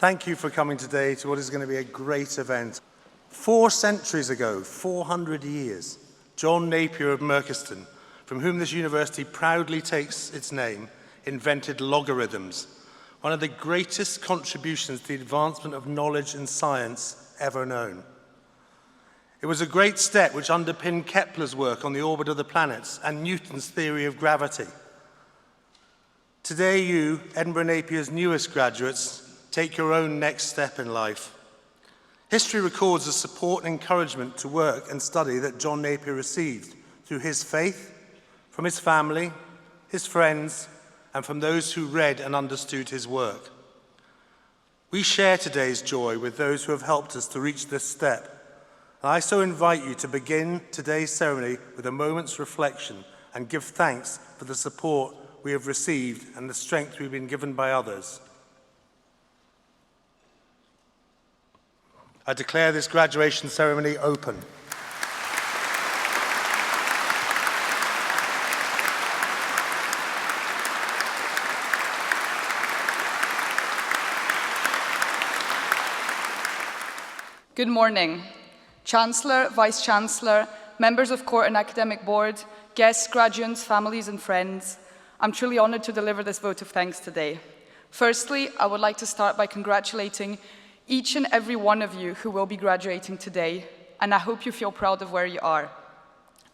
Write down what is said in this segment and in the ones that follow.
Thank you for coming today to what is going to be a great event. 4 centuries ago, 400 years, John Napier of Merchiston, from whom this university proudly takes its name, invented logarithms, one of the greatest contributions to the advancement of knowledge and science ever known. It was a great step which underpinned Kepler's work on the orbit of the planets and Newton's theory of gravity. Today you, Edinburgh Napier's newest graduates, take your own next step in life. History records the support and encouragement to work and study that John Napier received through his faith, from his family, his friends, and from those who read and understood his work. We share today's joy with those who have helped us to reach this step. And I so invite you to begin today's ceremony with a moment's reflection and give thanks for the support we have received and the strength we've been given by others. I declare this graduation ceremony open. Good morning. Chancellor, Vice-Chancellor, members of Court and Academic Board, guests, graduates, families and friends, I'm truly honoured to deliver this vote of thanks today. Firstly, I would like to start by congratulating each and every one of you who will be graduating today, and I hope you feel proud of where you are.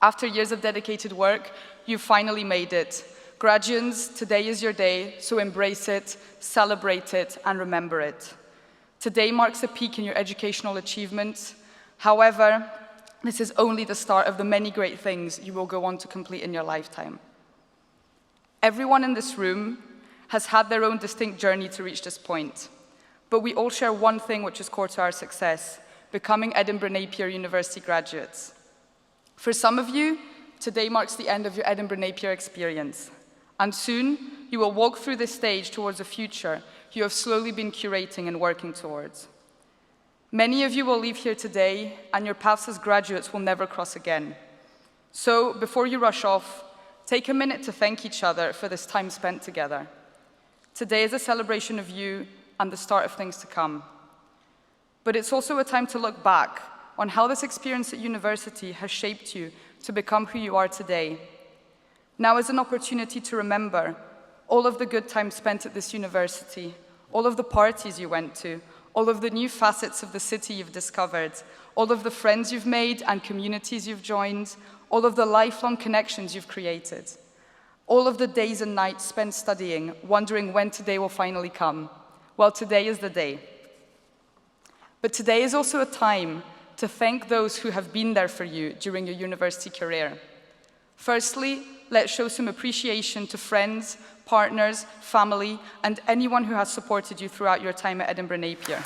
After years of dedicated work, you've finally made it. Graduates, today is your day, so embrace it, celebrate it, and remember it. Today marks a peak in your educational achievements. However, this is only the start of the many great things you will go on to complete in your lifetime. Everyone in this room has had their own distinct journey to reach this point. But we all share one thing which is core to our success, becoming Edinburgh Napier University graduates. For some of you, today marks the end of your Edinburgh Napier experience. And soon, you will walk through this stage towards a future you have slowly been curating and working towards. Many of you will leave here today, and your paths as graduates will never cross again. So, before you rush off, take a minute to thank each other for this time spent together. Today is a celebration of you and the start of things to come. But it's also a time to look back on how this experience at university has shaped you to become who you are today. Now is an opportunity to remember all of the good times spent at this university, all of the parties you went to, all of the new facets of the city you've discovered, all of the friends you've made and communities you've joined, all of the lifelong connections you've created, all of the days and nights spent studying, wondering when today will finally come. Well, today is the day. But today is also a time to thank those who have been there for you during your university career. Firstly, let's show some appreciation to friends, partners, family, and anyone who has supported you throughout your time at Edinburgh Napier.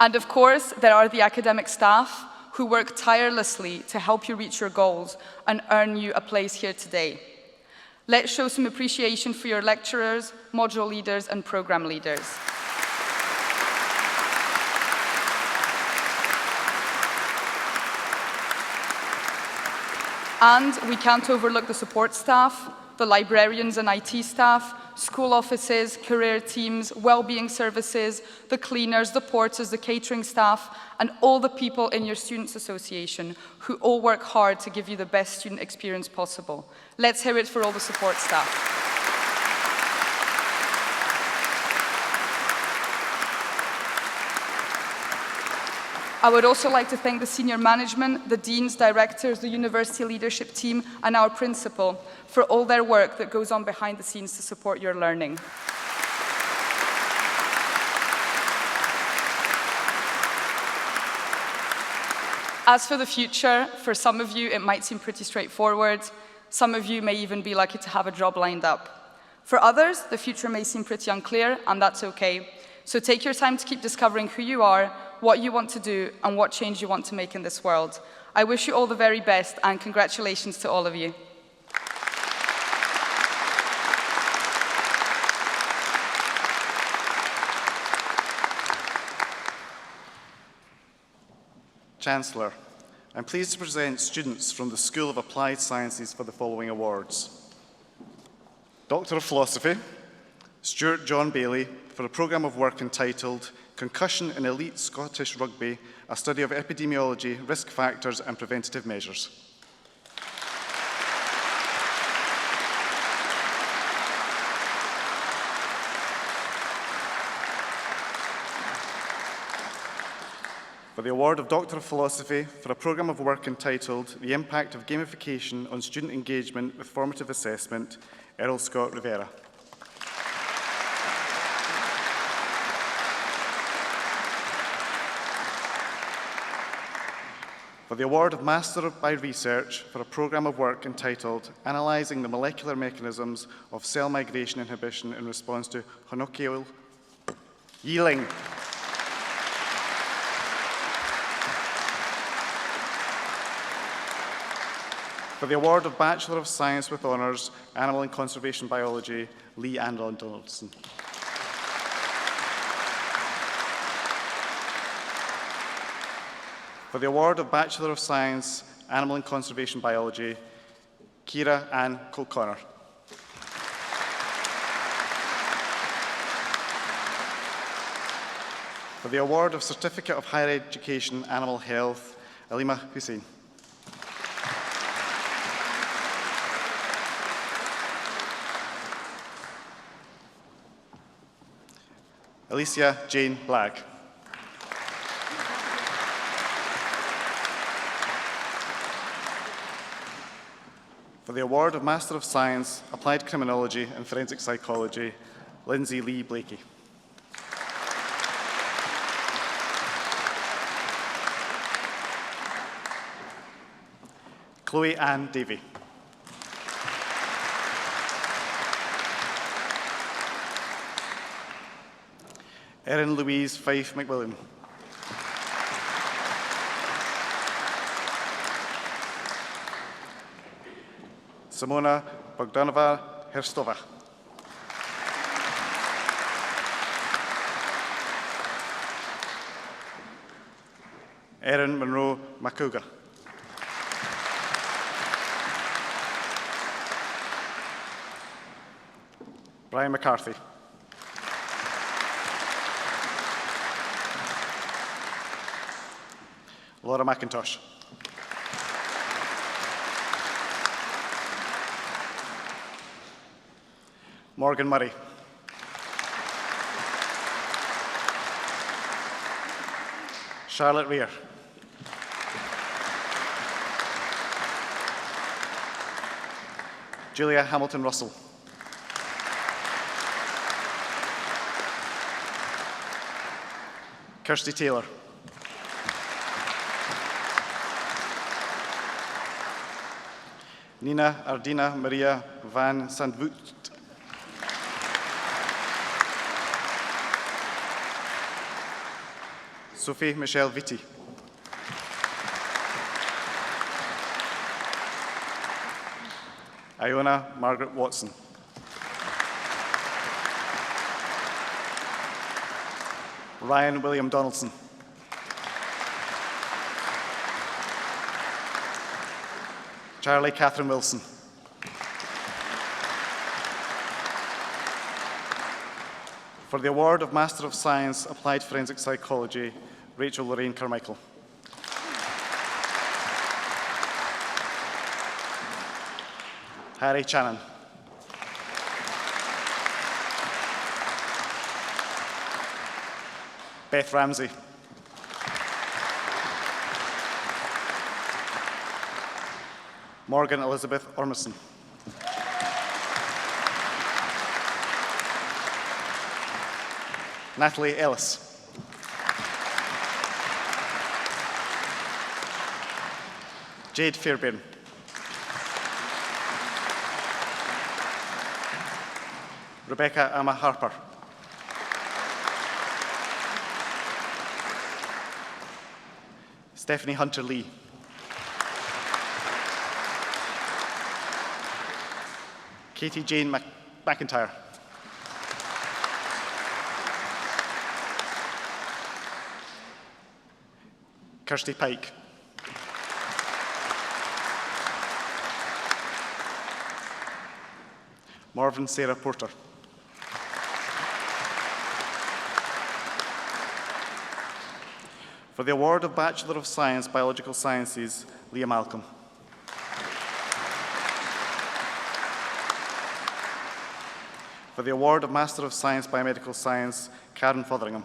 And of course, there are the academic staff who work tirelessly to help you reach your goals and earn you a place here today. Let's show some appreciation for your lecturers, module leaders, and program leaders. And we can't overlook the support staff, the librarians and IT staff, school offices, career teams, well-being services, the cleaners, the porters, the catering staff, and all the people in your Students' Association who all work hard to give you the best student experience possible. Let's hear it for all the support staff. I would also like to thank the senior management, the deans, directors, the university leadership team, and our principal for all their work that goes on behind the scenes to support your learning. As for the future, for some of you it might seem pretty straightforward. Some of you may even be lucky to have a job lined up. For others, the future may seem pretty unclear, and that's okay. So take your time to keep discovering who you are, what you want to do, and what change you want to make in this world. I wish you all the very best, and congratulations to all of you. Chancellor, I'm pleased to present students from the School of Applied Sciences for the following awards. Doctor of Philosophy, Stuart John Bailey, for a programme of work entitled Concussion in Elite Scottish Rugby, a study of epidemiology, risk factors and preventative measures. For the award of Doctor of Philosophy for a programme of work entitled The Impact of Gamification on Student Engagement with Formative Assessment, Earl Scott Rivera. For the award of Master by Research for a programme of work entitled Analysing the Molecular Mechanisms of Cell Migration Inhibition in Response to Honochial Yealing. For the award of Bachelor of Science with Honours, Animal and Conservation Biology, Lee Andras Donaldson. For the award of Bachelor of Science, Animal and Conservation Biology, Ciara Ann O'Connor. For the award of Certificate of Higher Education, Animal Health, Alima Hussein. Alicia Jane Blagg. For the award of Master of Science, Applied Criminology and Forensic Psychology, Lindsay Lee Blakey. Chloe Ann Davey. Erin Louise Fife McWilliam. Simona Bogdanova Herstova. Erin Monroe Makuga. Brian McCarthy. Laura McIntosh. Morgan Murray. Charlotte Rear. Julia Hamilton Russell. Kirsty Taylor. Nina Ardina Maria van Sandvoort. Sophie Michelle Vitti. Iona Margaret Watson. Ryan William Donaldson. Charlie Catherine Wilson. For the award of Master of Science, Applied Forensic Psychology, Rachel Lorraine Carmichael. Harry Channon. Beth Ramsey. Morgan Elizabeth Ormison. Natalie Ellis. Jade Fairbairn. Rebecca Amma Harper. Stephanie Hunter Lee. Katie Jane McIntyre. Kirsty Pike. Morven Sarah Porter. For the award of Bachelor of Science, Biological Sciences, Leah Malcolm. For the award of Master of Science, Biomedical Science, Karen Fotheringham.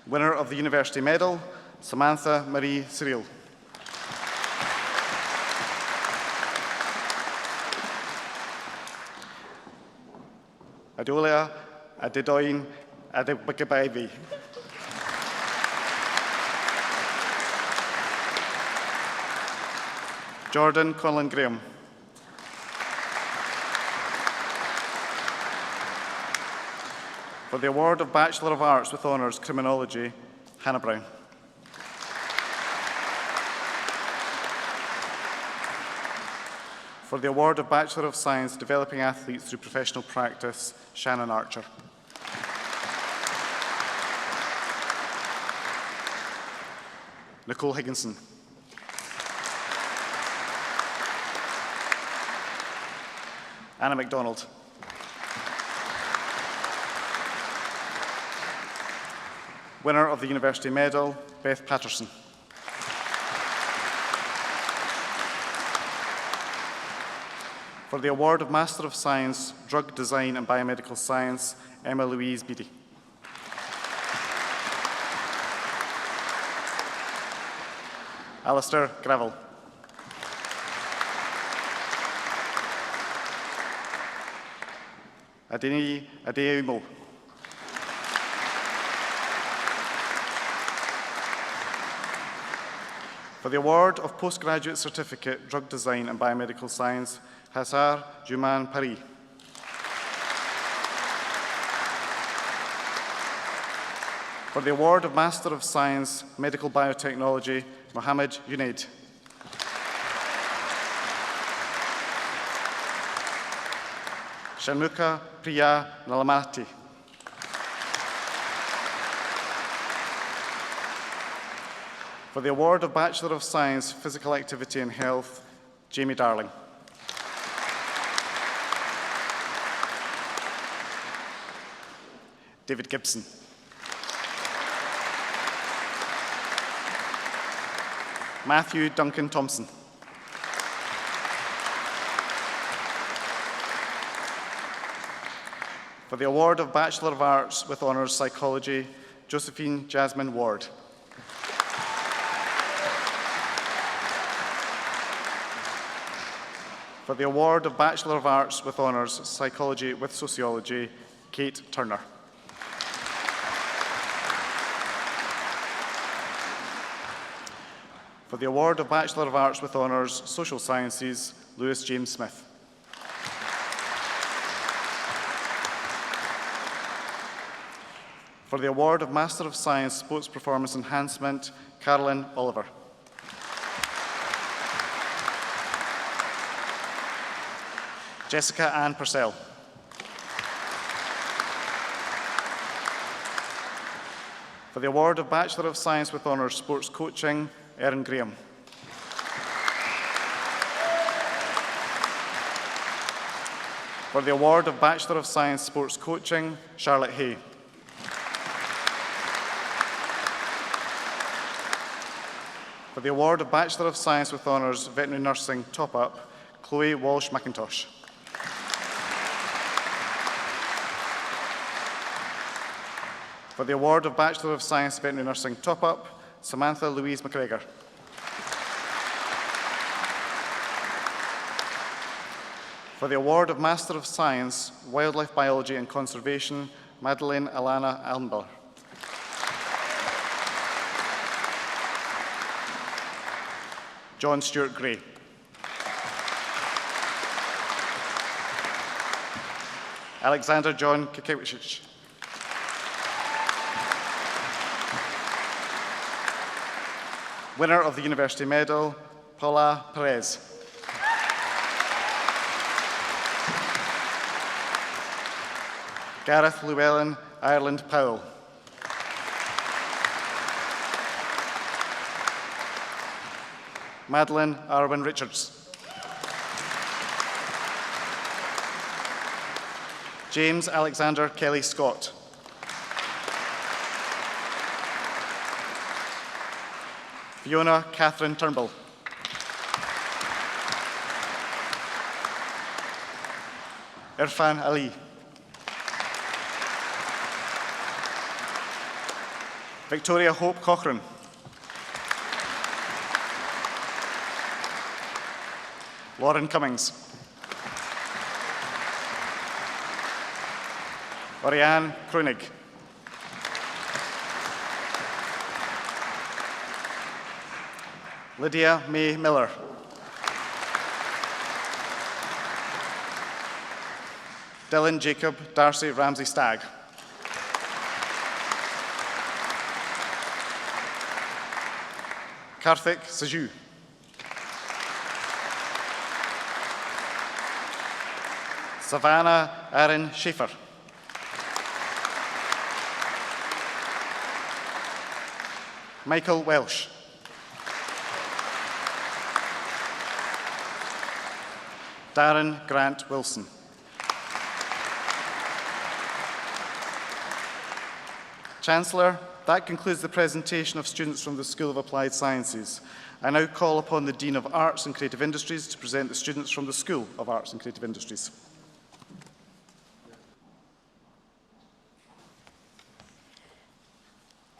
Winner of the University Medal, Samantha Marie Cyril. Adolia Adedoyin Adebakabavi. Jordan Conlon Graham. For the award of Bachelor of Arts with Honours, Criminology, Hannah Brown. For the award of Bachelor of Science, Developing Athletes Through Professional Practice, Shannon Archer. Nicole Higginson. Anna MacDonald. Winner of the University Medal, Beth Patterson. For the award of Master of Science, Drug Design and Biomedical Science, Emma Louise Beattie. Alistair Gravel. Adeni Adeimo. For the award of Postgraduate Certificate, Drug Design and Biomedical Science, Hassar Juman Paris. For the award of Master of Science, Medical Biotechnology, Mohammed Junaid. Shanmuka Priya Nalamati. For the award of Bachelor of Science, Physical Activity and Health, Jamie Darling. David Gibson. Matthew Duncan Thompson. For the award of Bachelor of Arts with Honours Psychology, Josephine Jasmine Ward. For the award of Bachelor of Arts with Honours Psychology with Sociology, Kate Turner. For the award of Bachelor of Arts with Honours Social Sciences, Lewis James Smith. For the award of Master of Science Sports Performance Enhancement, Carolyn Oliver. Jessica Ann Purcell. For the award of Bachelor of Science with Honours Sports Coaching, Erin Graham. For the award of Bachelor of Science Sports Coaching, Charlotte Hay. For the award of Bachelor of Science with Honours Veterinary Nursing Top-Up, Chloe Walsh McIntosh. For the award of Bachelor of Science Veterinary Nursing Top-Up, Samantha Louise McGregor. For the award of Master of Science, Wildlife Biology and Conservation, Madeleine Alana Almber. John Stuart Gray. Alexander John Kikiewicz. Winner of the University Medal, Paula Perez. Gareth Llewellyn Ireland Powell. Madeline Arwin Richards. James Alexander Kelly Scott. Fiona Catherine Turnbull. Irfan Ali. Victoria Hope Cochrane. Lauren Cummings. Oriane Kroenig. Lydia May Miller. Dylan Jacob Darcy Ramsey Stagg. Karthik Saju. Savannah Aaron Schaefer. Michael Welsh. Darren Grant Wilson. Chancellor, that concludes the presentation of students from the School of Applied Sciences. I now call upon the Dean of Arts and Creative Industries to present the students from the School of Arts and Creative Industries.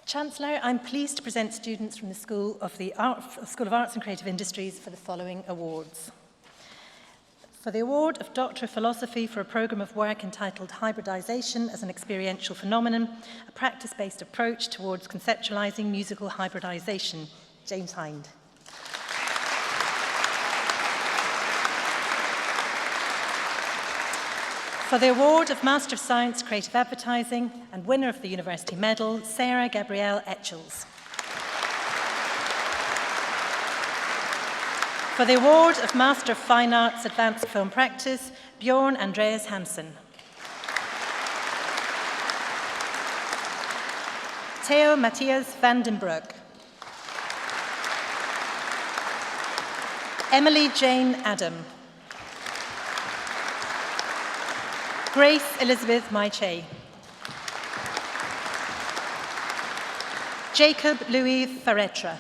Chancellor, I'm pleased to present students from the School of Arts and Creative Industries for the following awards. For the award of Doctor of Philosophy for a programme of work entitled Hybridisation as an Experiential Phenomenon, a practice-based approach towards conceptualising musical hybridisation, James Hind. For the award of Master of Science Creative Advertising and winner of the University Medal, Sarah Gabrielle Etchells. For the award of Master of Fine Arts Advanced Film Practice, Bjorn Andreas Hansen. Theo Matthias van den Broek. Emily Jane Adam. Grace Elizabeth Maiche. Jacob Louis Ferretra.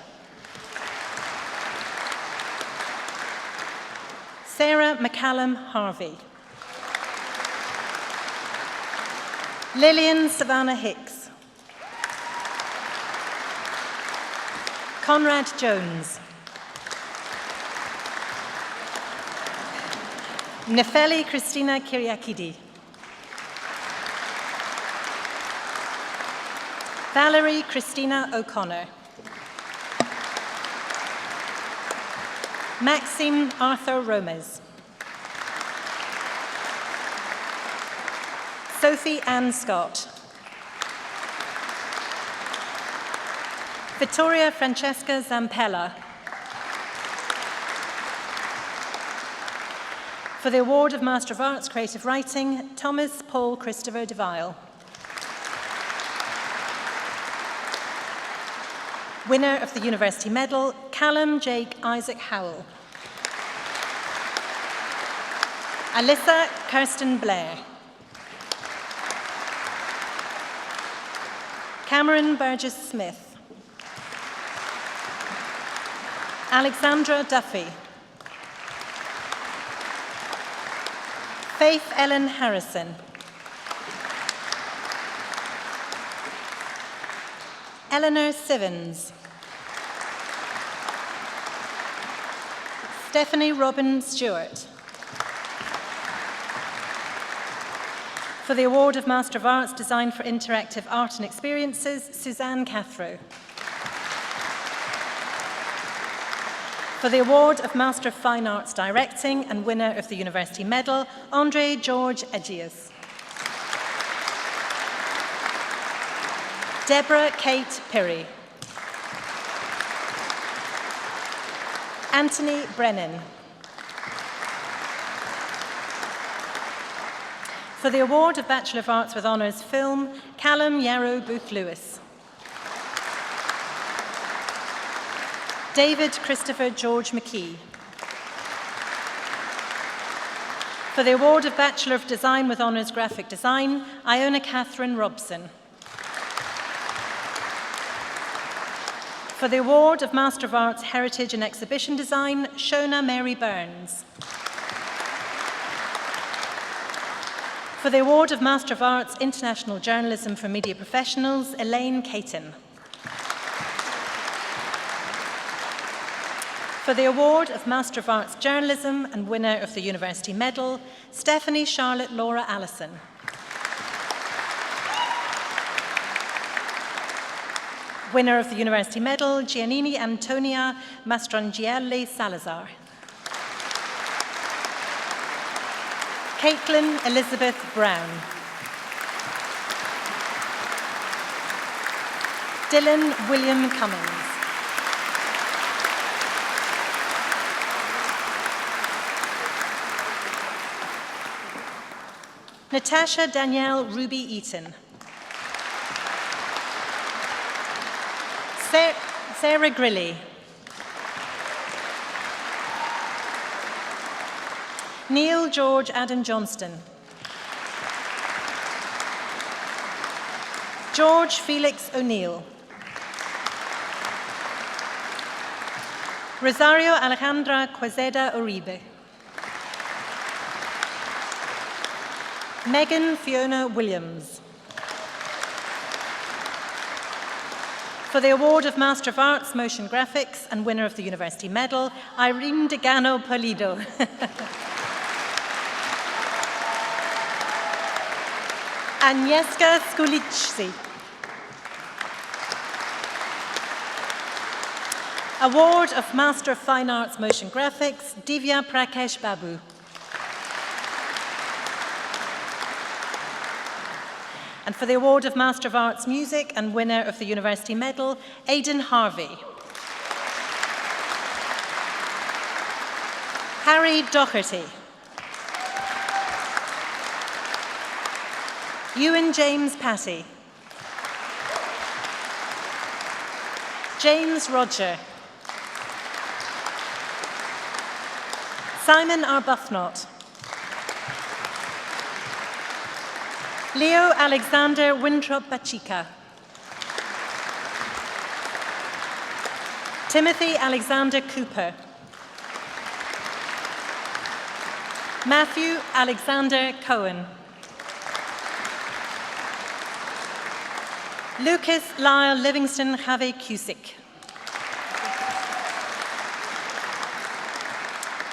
Sarah McCallum Harvey. Lillian Savannah Hicks. Conrad Jones. Nefeli Christina Kyriakidi. Valerie Christina O'Connor. Maxime Arthur Romez. Sophie Ann Scott. Vittoria Francesca Zampella. For the award of Master of Arts Creative Writing, Thomas Paul Christopher DeVille. Winner of the University Medal, Callum Jake Isaac Howell. Alyssa Kirsten Blair. Cameron Burgess Smith. Alexandra Duffy. Faith Ellen Harrison. Eleanor Sivens. Stephanie Robin Stewart. For the award of Master of Arts Design for Interactive Art and Experiences, Suzanne Cathro. For the award of Master of Fine Arts Directing and winner of the University Medal, Andre George Egius. Deborah Kate Pirry. Anthony Brennan. For the award of Bachelor of Arts with Honours Film, Callum Yarrow Booth Lewis. David Christopher George McKee. For the award of Bachelor of Design with Honours Graphic Design, Iona Catherine Robson. For the award of Master of Arts Heritage and Exhibition Design, Shona Mary Burns. For the award of Master of Arts International Journalism for Media Professionals, Elaine Caton. For the award of Master of Arts Journalism and winner of the University Medal, Stephanie Charlotte Laura Allison. Winner of the University Medal, Giannini Antonia Mastrangielli Salazar. Caitlin Elizabeth Brown. Dylan William Cummings. Natasha Danielle Ruby Eaton. Sarah Grilly. Neil George Adam Johnston. George Felix O'Neill. Rosario Alejandra Quezada Uribe. Megan Fiona Williams. For the award of Master of Arts Motion Graphics and winner of the University Medal, Irene Degano Polido. Agnieszka Skuliczny. Award of Master of Fine Arts Motion Graphics, Divya Prakesh Babu. And for the award of Master of Arts Music and winner of the University Medal, Aidan Harvey. Harry Doherty. Ewan James Patty. James Roger. Simon Arbuthnot. Leo Alexander Winthrop Bachika. Timothy Alexander Cooper. Matthew Alexander Cohen. Lucas Lyle Livingston Have Cusick.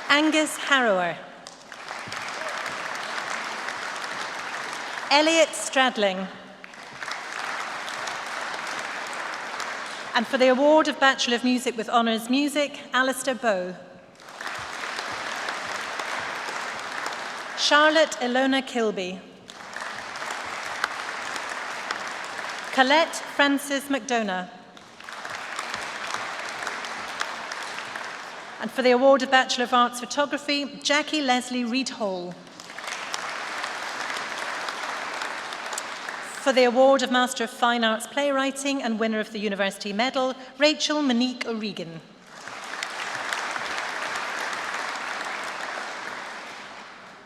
Angus Harrower. Elliot Stradling. And for the award of Bachelor of Music with Honours Music, Alistair Bowe. Charlotte Ilona Kilby. Colette Frances McDonough. And for the award of Bachelor of Arts Photography, Jackie Leslie Reed Hall. For the award of Master of Fine Arts Playwriting and winner of the University Medal, Rachel Monique O'Regan.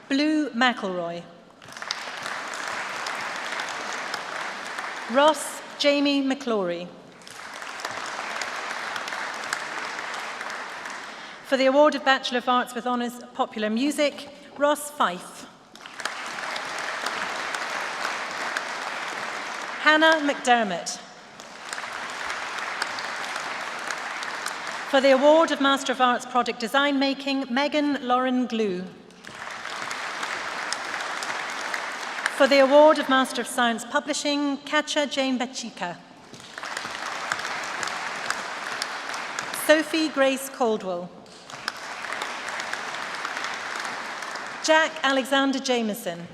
Blue McElroy. Ross Jamie McClory. For the award of Bachelor of Arts with Honours Popular Music, Ross Fife. Hannah McDermott. For the award of Master of Arts Product Design Making, Megan Lauren Glue. For the award of Master of Science Publishing, Katja Jane Bachika. Sophie Grace Caldwell. Jack Alexander Jameson.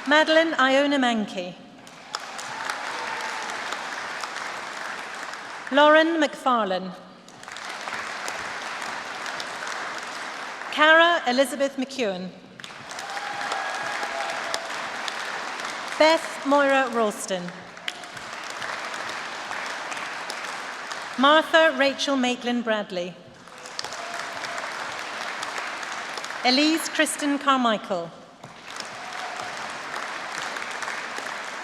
Madeline Iona Mankey. Lauren McFarlane. Cara Elizabeth McEwen. Beth Moira Ralston. Martha Rachel Maitland Bradley. Elise Kristen Carmichael.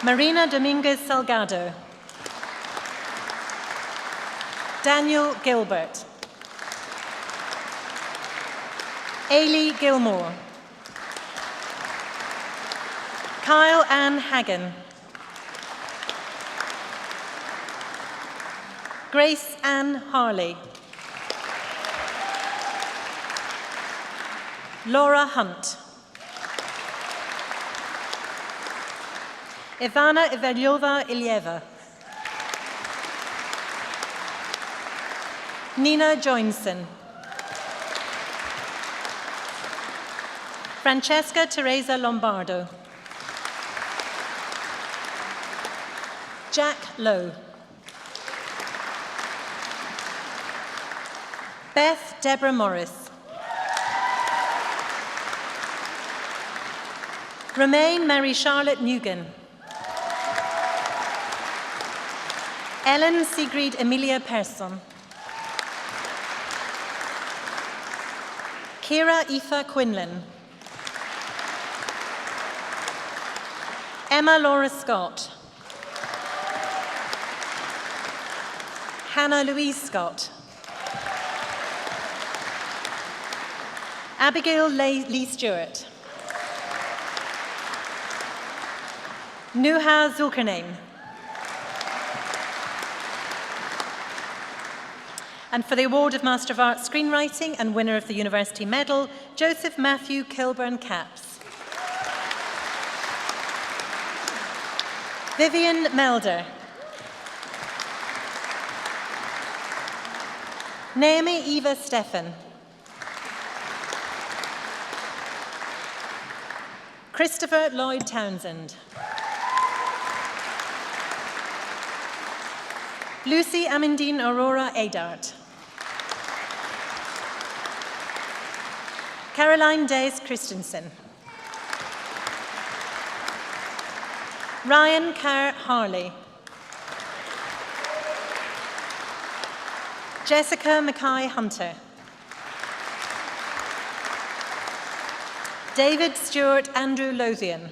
Marina Dominguez Salgado. Daniel Gilbert. Ailey Gilmore. Kyle Ann Hagan. Grace Ann Harley. Laura Hunt. Ivana Ivelyova Ilyeva. Nina Joinson. Francesca Teresa Lombardo. Jack Lowe. Beth Deborah Morris. Romaine Mary Charlotte Newgan. Ellen Sigrid Emilia Persson. Kira Aoife Quinlan. Emma Laura Scott. Hannah Louise Scott. Abigail Lee Stewart. Nuha Zulkarnain. And for the award of Master of Arts Screenwriting and winner of the University Medal, Joseph Matthew Kilburn Capps. Vivian Melder. Naomi Eva Stephan. Christopher Lloyd Townsend. Lucy Amandine Aurora Adart. Caroline Days Christensen. Ryan Carr Harley. Jessica Mackay Hunter. David Stewart Andrew Lothian.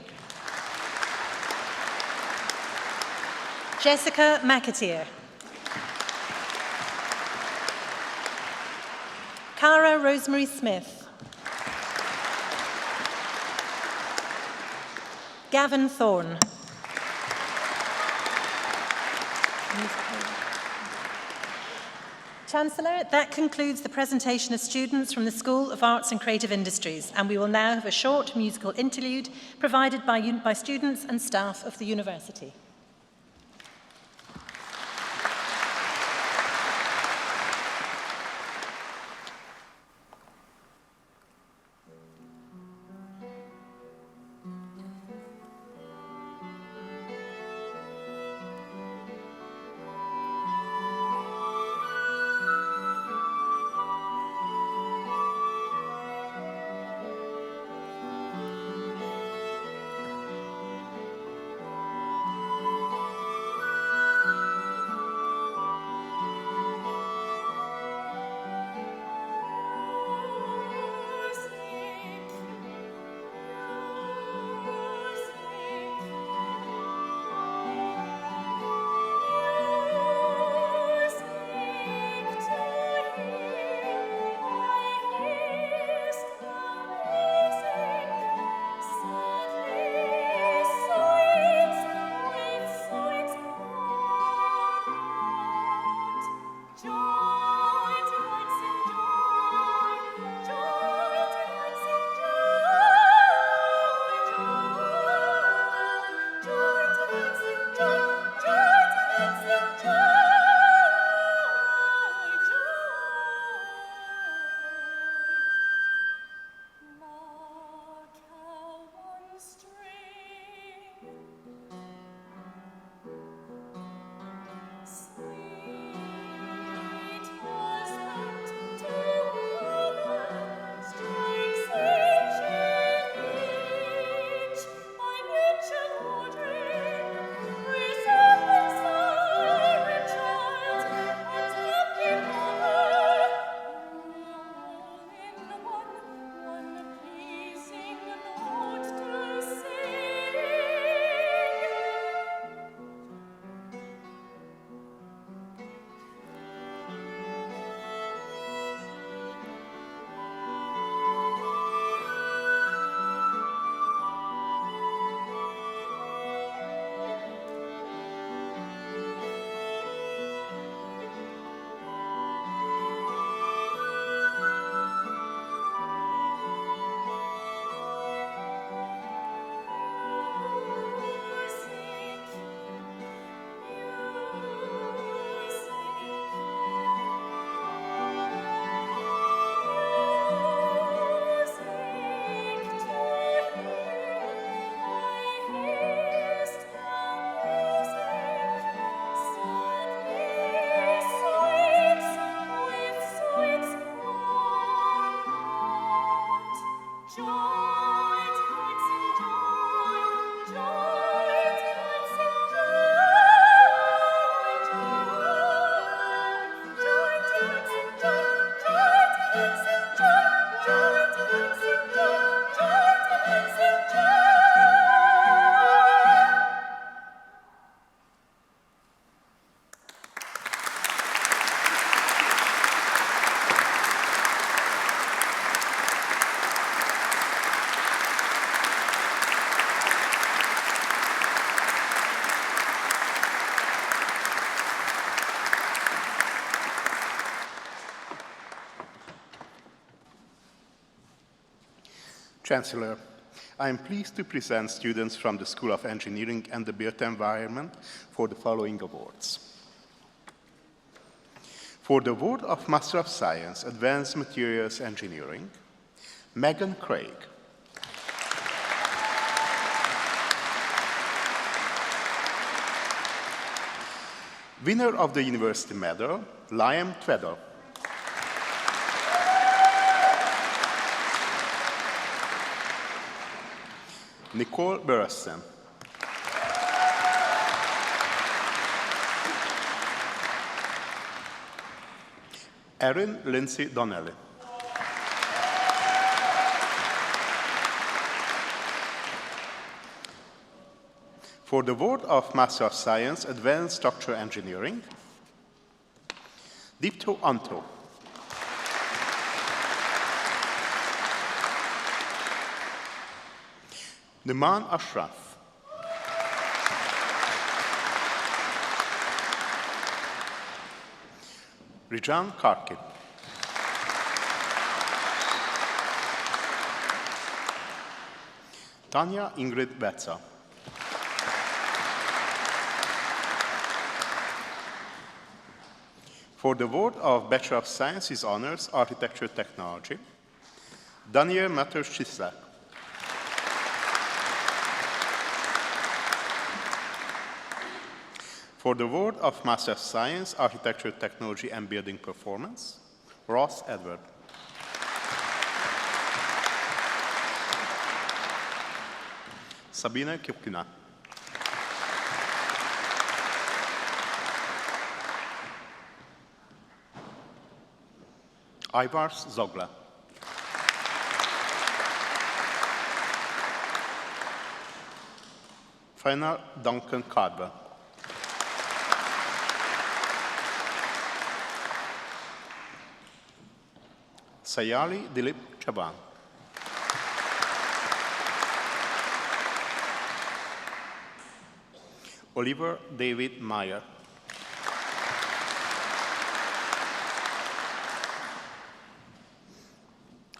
Jessica McAteer. Cara Rosemary Smith. Gavin Thorne. Chancellor, that concludes the presentation of students from the School of Arts and Creative Industries, and we will now have a short musical interlude provided by students and staff of the university. Chancellor, I am pleased to present students from the School of Engineering and the Built Environment for the following awards. For the award of Master of Science, Advanced Materials Engineering, Megan Craig. Winner of the University Medal, Liam Tweddle. Nicole Burrison. Erin Lindsay Donnelly. For the award of Master of Science, Advanced Structural Engineering, Dipto Anto. Numan Ashraf. Rijan Karki. Tanya Ingrid Betza. For the award of Bachelor of Science with Honors, Architecture Technology, Daniel Matos-Chislak. For the award of Master of Science, Architecture, Technology, and Building Performance, Ross Edward. Sabine Kipkina. Ivars Zogla. Final Duncan Cardwell. Sayali Dilip Chaban. Oliver David Meyer.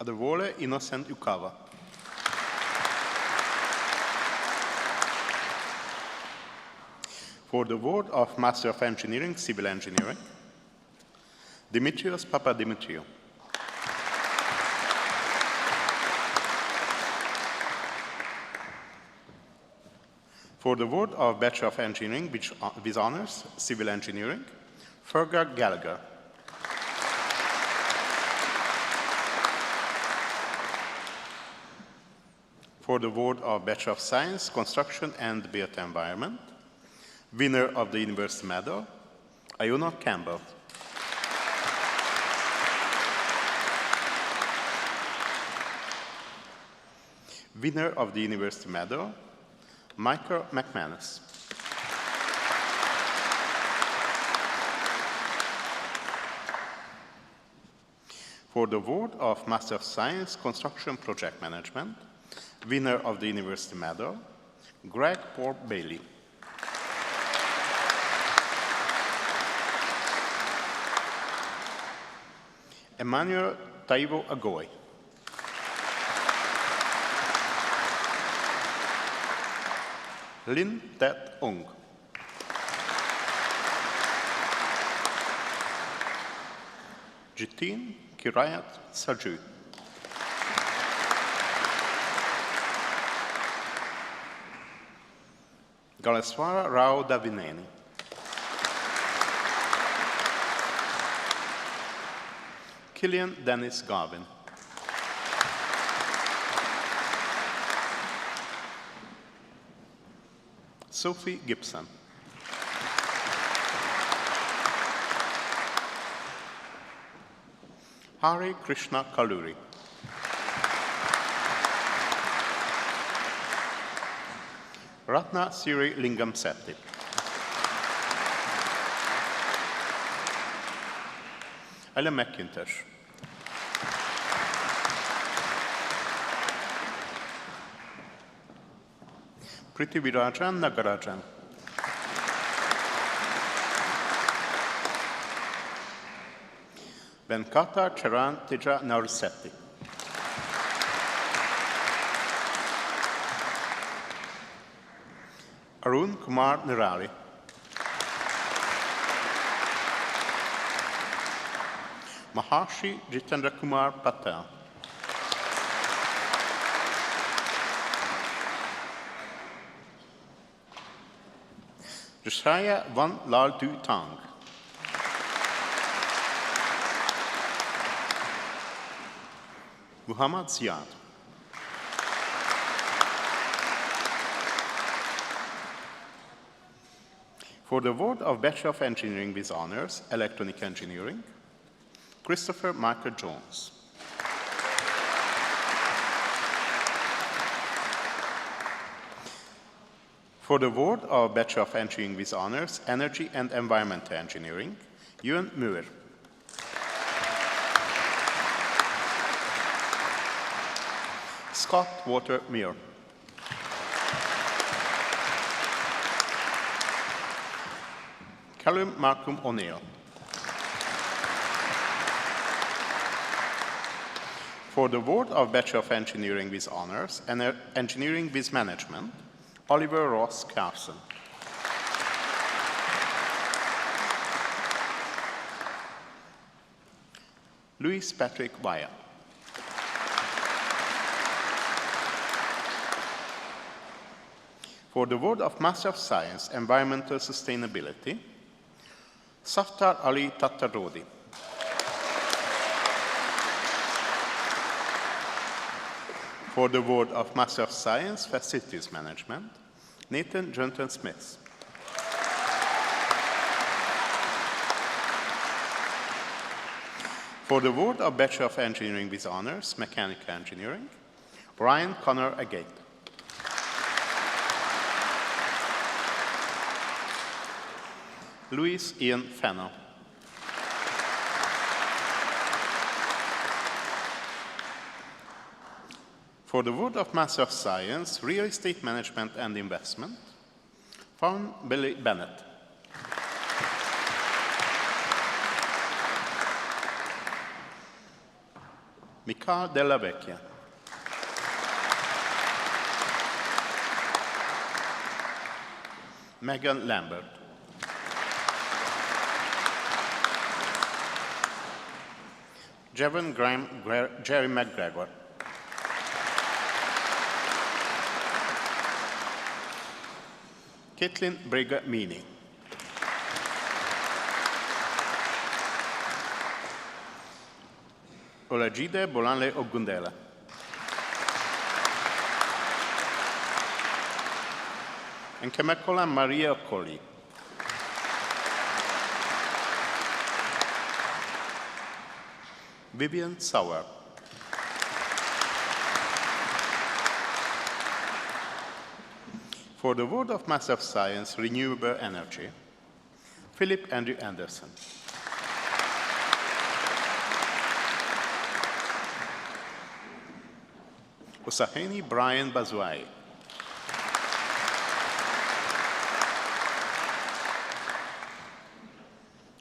Adevole Innocent Ukava. For the award of Master of Engineering, Civil Engineering, Dimitrios Papadimitriou. For the award of Bachelor of Engineering with Honors, Civil Engineering, Fergal Gallagher. For the award of Bachelor of Science, Construction and Built Environment, winner of the University Medal, Iona Campbell. Winner of the University Medal, Michael McManus. For the award of Master of Science, Construction Project Management, winner of the University Medal, Greg Paul Bailey. Emmanuel Taiwo Agoy. Lin Tet Ong. Jitin Kirayat Sarju. Galeswara Rao Davineni. Killian Dennis Garvin. Sophie Gibson. Hare Krishna Kalluri. Ratna Siri Lingam Setti. Ella McIntosh. Prithivirajan Nagarajan. Venkata Charan Tija Narsetti. Arun Kumar Nirali. Maharshi Jitendra Kumar Patel. Rishaya Van Lal Du Tang. Muhammad Ziad. For the award of Bachelor of Engineering with Honors, Electronic Engineering, Christopher Michael Jones. For the award of Bachelor of Engineering with Honors, Energy and Environmental Engineering, Ewan Muir. Scott Walter Muir. Callum Malcolm O'Neill. For the award of Bachelor of Engineering with Honors and Engineering with Management, Oliver Ross Carson. Louis Patrick Wyatt. For the award of Master of Science, Environmental Sustainability, Saftar Ali Tattarodi. For the award of Master of Science, Facilities Management, Nathan Jonathan Smith. For the award of Bachelor of Engineering with Honors, Mechanical Engineering, Ryan Connor Agate. Louis Ian Fennell. For the award of Master of Science, Real Estate Management and Investment, Fawn Billy Bennett. Mika Della Vecchia. Megan Lambert. Jevon Graham Jerry McGregor. Caitlin Briga Meany. Olajide Bolanle Ogundela. And Kemekola Maria Okoli. Vivian Sauer. For the award of Master of Science, Renewable Energy, Philip Andrew Anderson. Osaheni Brian Bazuai.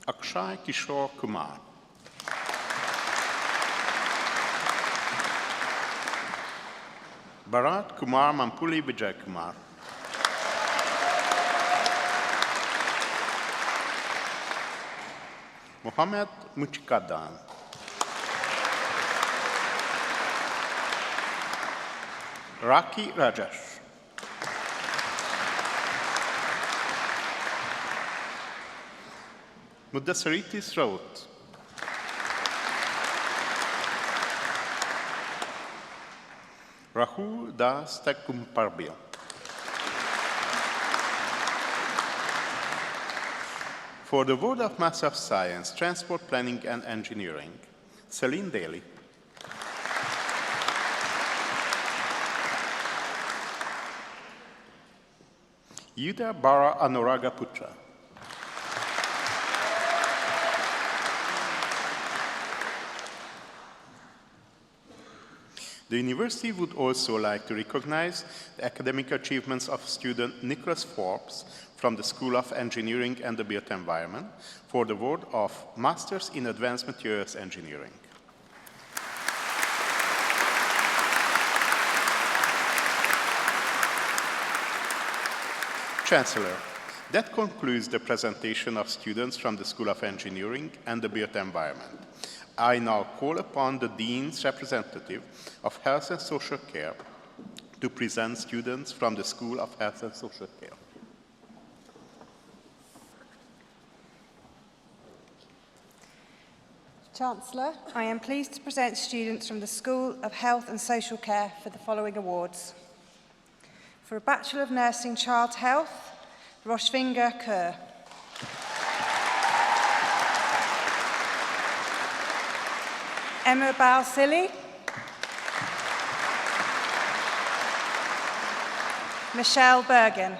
Akshay Kishore Kumar. Bharat Kumar Mampuli Vijay Kumar. Mohammed Muchikadan. Raki Rajesh. Mudassaritis Raut. Rahul Das Takumparbil. For the award of Master of Science, Transport Planning and Engineering, Celine Daly. Yuda Bara Anuraga Putra. The university would also like to recognize the academic achievements of student Nicholas Forbes from the School of Engineering and the Built Environment for the award of Masters in Advanced Materials Engineering. Chancellor, that concludes the presentation of students from the School of Engineering and the Built Environment. I now call upon the Dean's representative of Health and Social Care to present students from the School of Health and Social Care. Chancellor, I am pleased to present students from the School of Health and Social Care for the following awards. For a Bachelor of Nursing Child Health, Roshvinga Kerr. Emma Balsilly. Michelle Bergen.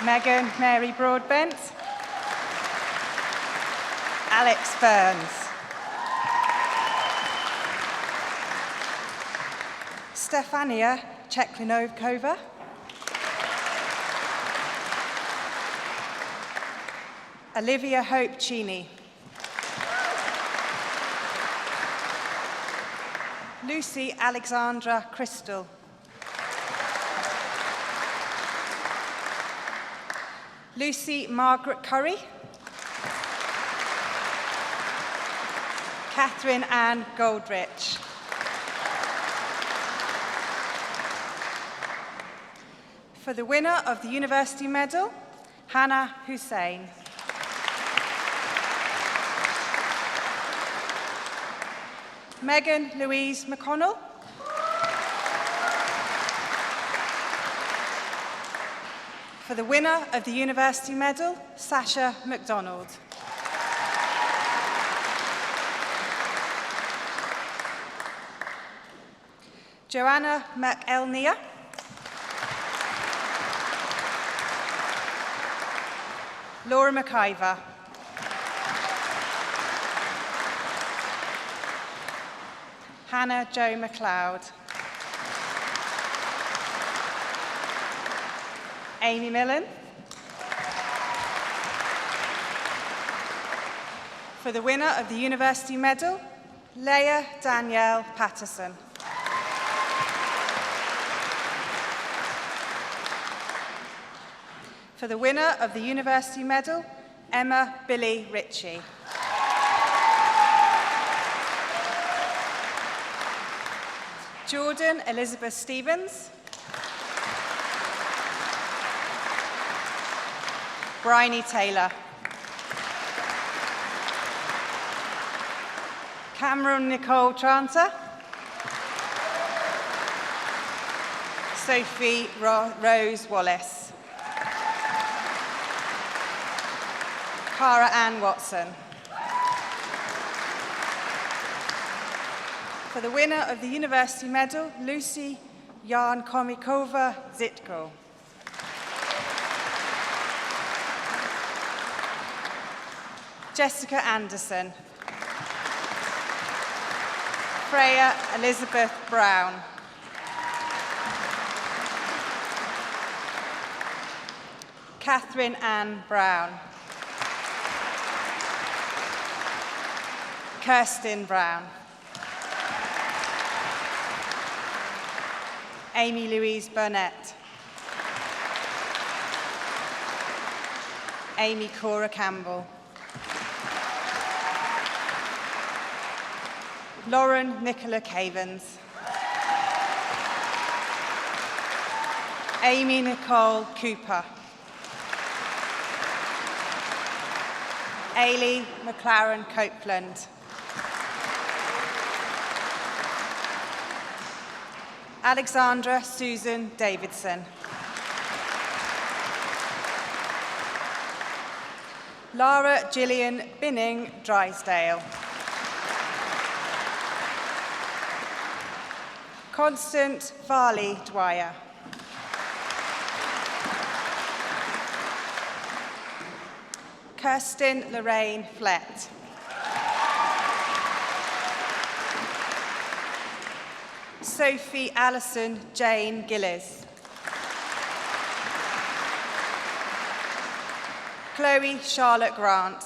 Megan Mary Broadbent. Alex Burns. Stefania Cheklinovkova. Olivia Hope Cheney. Lucy Alexandra Crystal. Lucy Margaret Curry. Catherine Ann Goldrich. For the winner of the University Medal, Hannah Hussain. Megan Louise McConnell. For the winner of the University Medal, Sasha MacDonald. Joanna McElnea. Laura McIver. Hannah Jo MacLeod. Amy Millen. For the winner of the University Medal, Leah Danielle Patterson. For the winner of the University Medal, Emma Billy Ritchie. Jordan Elizabeth Stevens. Bryony Taylor. Cameron Nicole Tranter. Sophie Rose Wallace. Cara Ann Watson. For the winner of the University Medal, Lucy Yarnkomikova Zitko. Jessica Anderson. Freya Elizabeth Brown. Catherine Ann Brown. Kirsten Brown. Amy Louise Burnett. Amy Cora Campbell. Lauren Nicola Cavens. Amy Nicole Cooper. Ailey McLaren Copeland. Alexandra Susan Davidson. Lara Gillian Binning Drysdale. Constant Varley Dwyer. Kirsten Lorraine Flett. Sophie Alison Jane Gillis. Chloe Charlotte Grant.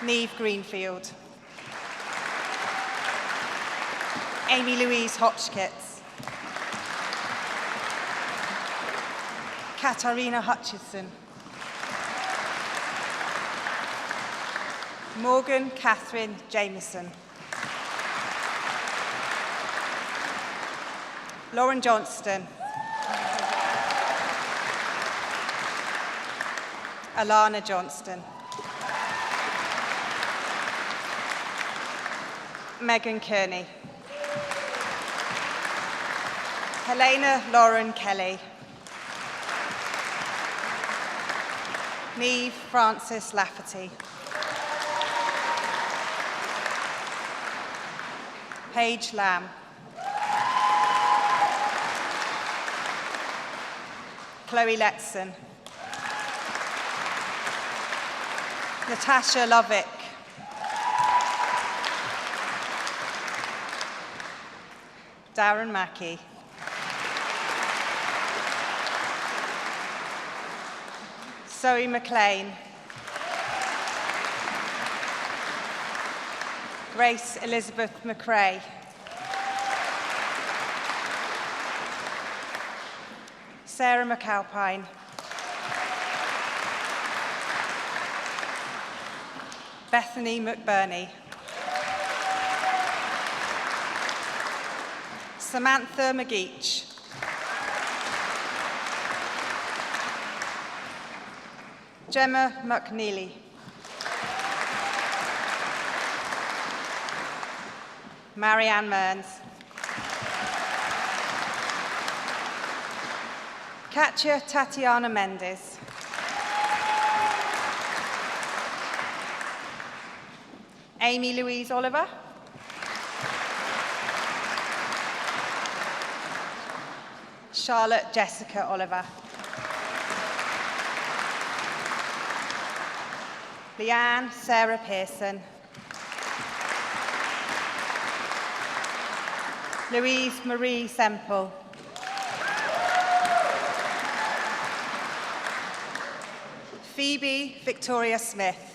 Neve Greenfield. Amy Louise Hotchkins. Katarina Hutchison. Morgan Catherine Jameson. Lauren Johnston. Alana Johnston. Megan Kearney. Helena Lauren Kelly. Neve Frances Lafferty. Paige Lamb. Chloe Letson. Natasha Lovick. Darren Mackey. Zoe McLean. Grace Elizabeth McRae. Sarah McAlpine. Bethany McBurney. Samantha McGeach. Gemma McNeely. Marianne Mearns. Katya Tatiana Mendes. Amy Louise Oliver. Charlotte Jessica Oliver. Leanne Sarah Pearson. Louise Marie Semple. Phoebe Victoria Smith.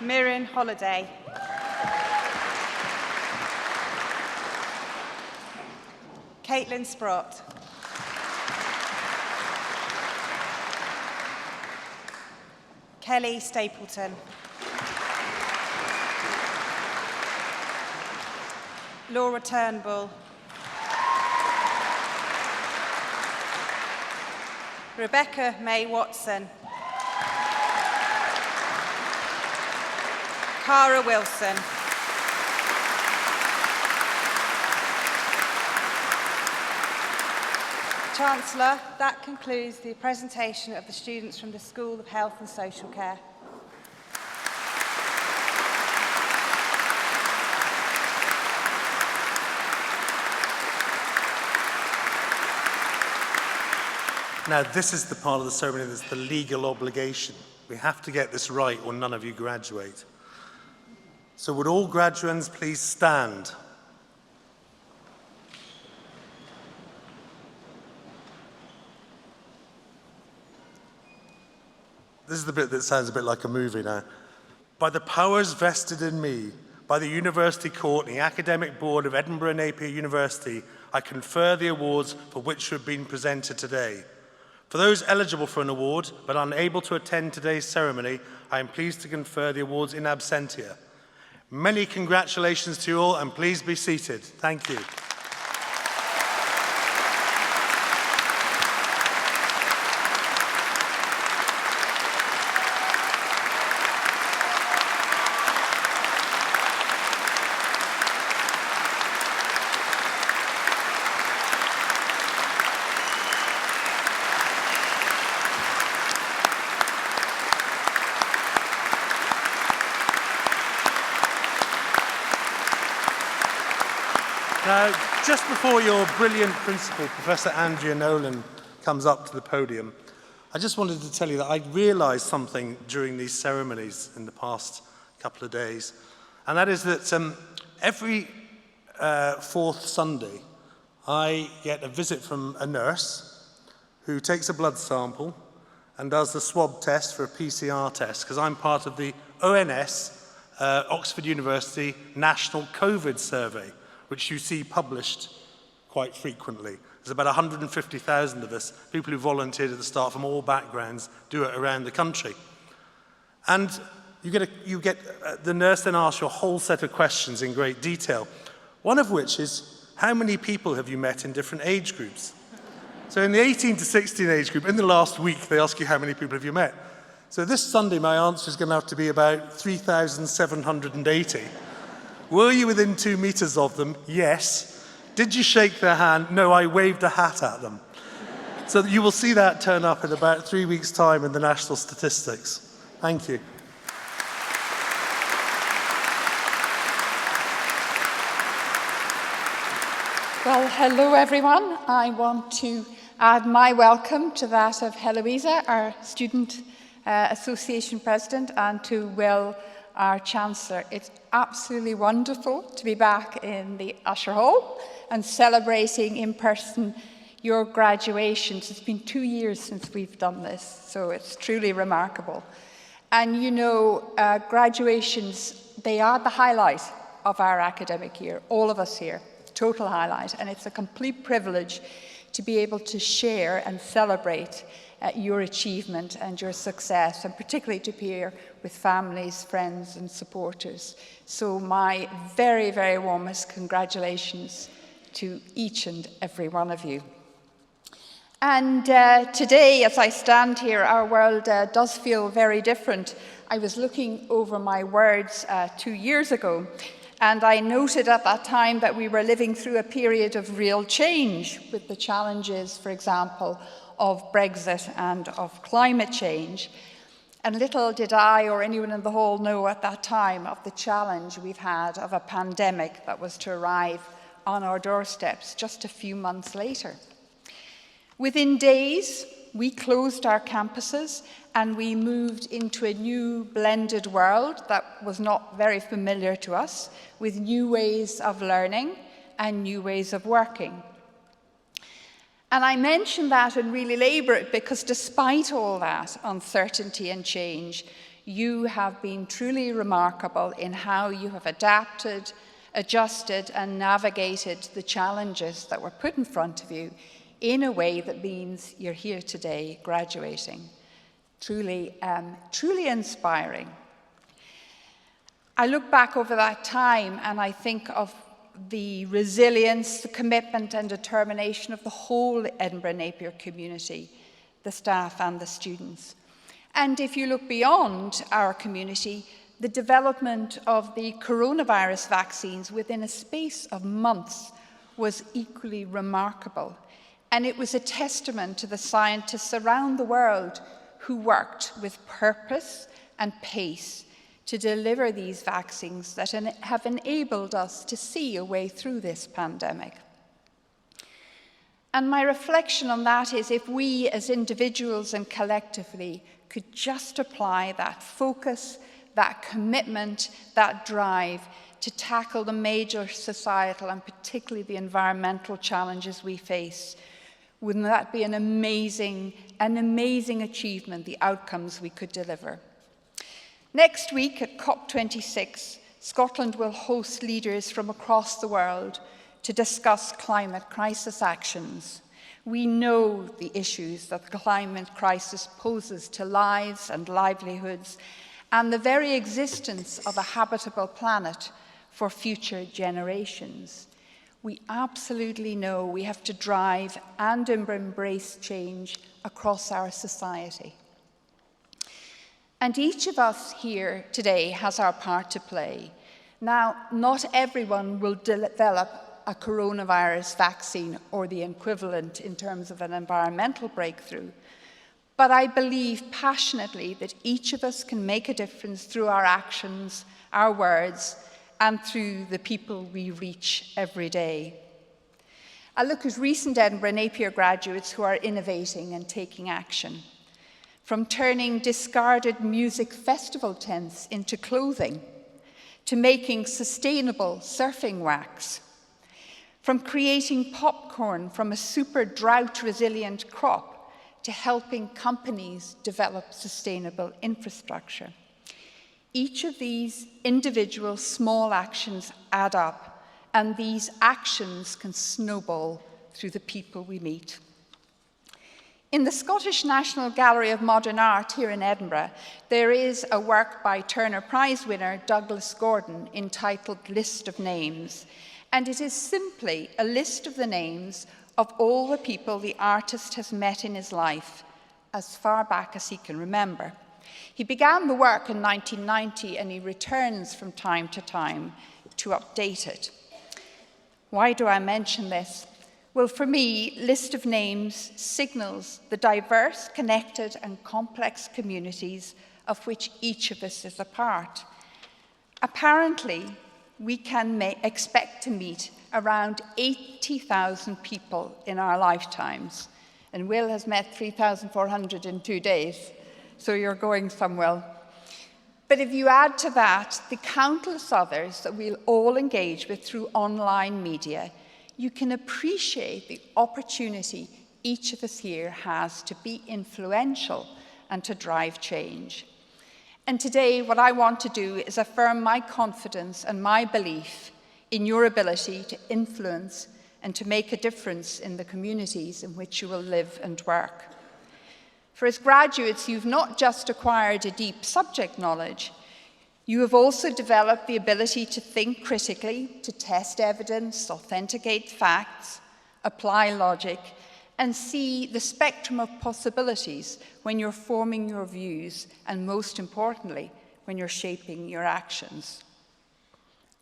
Mirren Holiday. Caitlin Sprott. Kelly Stapleton. Laura Turnbull. Rebecca May Watson. Cara Wilson. Chancellor, that concludes the presentation of the students from the School of Health and Social Care. Now, this is the part of the ceremony that's the legal obligation. We have to get this right or none of you graduate. So would all graduands please stand? This is the bit that sounds a bit like a movie now. By the powers vested in me, by the University Court and the Academic Board of Edinburgh Napier University, I confer the awards for which have been presented today. For those eligible for an award but unable to attend today's ceremony, I am pleased to confer the awards in absentia. Many congratulations to you all, and please be seated. Thank you. Just before your brilliant principal, Professor Andrea Nolan, comes up to the podium, I just wanted to tell you that I realized something during these ceremonies in the past couple of days, and that is that every fourth Sunday, I get a visit from a nurse who takes a blood sample and does the swab test for a PCR test, because I'm part of the ONS, Oxford University National COVID Survey, which you see published quite frequently. There's about 150,000 of us, people who volunteered at the start from all backgrounds, do it around the country. And you get the nurse then asks you a whole set of questions in great detail, one of which is, how many people have you met in different age groups? So in the 18 to 16 age group, in the last week, they ask you how many people have you met. So this Sunday, my answer is going to have to be about 3,780. Were you within 2 meters of them? Yes. Did you shake their hand? No, I waved a hat at them. So you will see that turn up in about 3 weeks' time in the national statistics. Thank you. Well, hello everyone. I want to add my welcome to that of Heloisa, our Student Association President, and to Will, our Chancellor. It's absolutely wonderful to be back in the Usher Hall and celebrating in person your graduations. It's been 2 years since we've done this, so it's truly remarkable. And you know, graduations, they are the highlight of our academic year, all of us here, total highlight, and it's a complete privilege to be able to share and celebrate your achievement and your success, and particularly to be here with families, friends and supporters. So my very, very warmest congratulations to each and every one of you. And today, as I stand here, our world does feel very different. I was looking over my words 2 years ago, and I noted at that time that we were living through a period of real change with the challenges, for example, of Brexit and of climate change. And little did I or anyone in the hall know at that time of the challenge we've had of a pandemic that was to arrive on our doorsteps just a few months later. Within days, we closed our campuses and we moved into a new blended world that was not very familiar to us, with new ways of learning and new ways of working. And I mention that and really labour it because despite all that uncertainty and change, you have been truly remarkable in how you have adapted, adjusted and navigated the challenges that were put in front of you in a way that means you're here today graduating. Truly, truly inspiring. I look back over that time and I think of the resilience, the commitment and determination of the whole Edinburgh Napier community, the staff and the students. And if you look beyond our community, the development of the coronavirus vaccines within a space of months was equally remarkable. And it was a testament to the scientists around the world who worked with purpose and pace to deliver these vaccines that have enabled us to see a way through this pandemic. And my reflection on that is if we as individuals and collectively could just apply that focus, that commitment, that drive to tackle the major societal and particularly the environmental challenges we face, wouldn't that be an amazing achievement, the outcomes we could deliver? Next week at COP26, Scotland will host leaders from across the world to discuss climate crisis actions. We know the issues that the climate crisis poses to lives and livelihoods and the very existence of a habitable planet for future generations. We absolutely know we have to drive and embrace change across our society. And each of us here today has our part to play. Now, not everyone will develop a coronavirus vaccine or the equivalent in terms of an environmental breakthrough, but I believe passionately that each of us can make a difference through our actions, our words, and through the people we reach every day. A look at recent Edinburgh Napier graduates who are innovating and taking action. From turning discarded music festival tents into clothing, to making sustainable surfing wax, from creating popcorn from a super drought-resilient crop to helping companies develop sustainable infrastructure. Each of these individual small actions add up, and these actions can snowball through the people we meet. In the Scottish National Gallery of Modern Art here in Edinburgh, there is a work by Turner Prize winner Douglas Gordon entitled List of Names, and it is simply a list of the names of all the people the artist has met in his life, as far back as he can remember. He began the work in 1990, and he returns from time to time to update it. Why do I mention this? Well, for me, List of Names signals the diverse, connected, and complex communities of which each of us is a part. Apparently, we can expect to meet around 80,000 people in our lifetimes, and Will has met 3,400 in 2 days, so you're going somewhere. But if you add to that the countless others that we'll all engage with through online media, you can appreciate the opportunity each of us here has to be influential and to drive change. And today, what I want to do is affirm my confidence and my belief in your ability to influence and to make a difference in the communities in which you will live and work. For as graduates, you've not just acquired a deep subject knowledge, you have also developed the ability to think critically, to test evidence, authenticate facts, apply logic, and see the spectrum of possibilities when you're forming your views, and most importantly, when you're shaping your actions.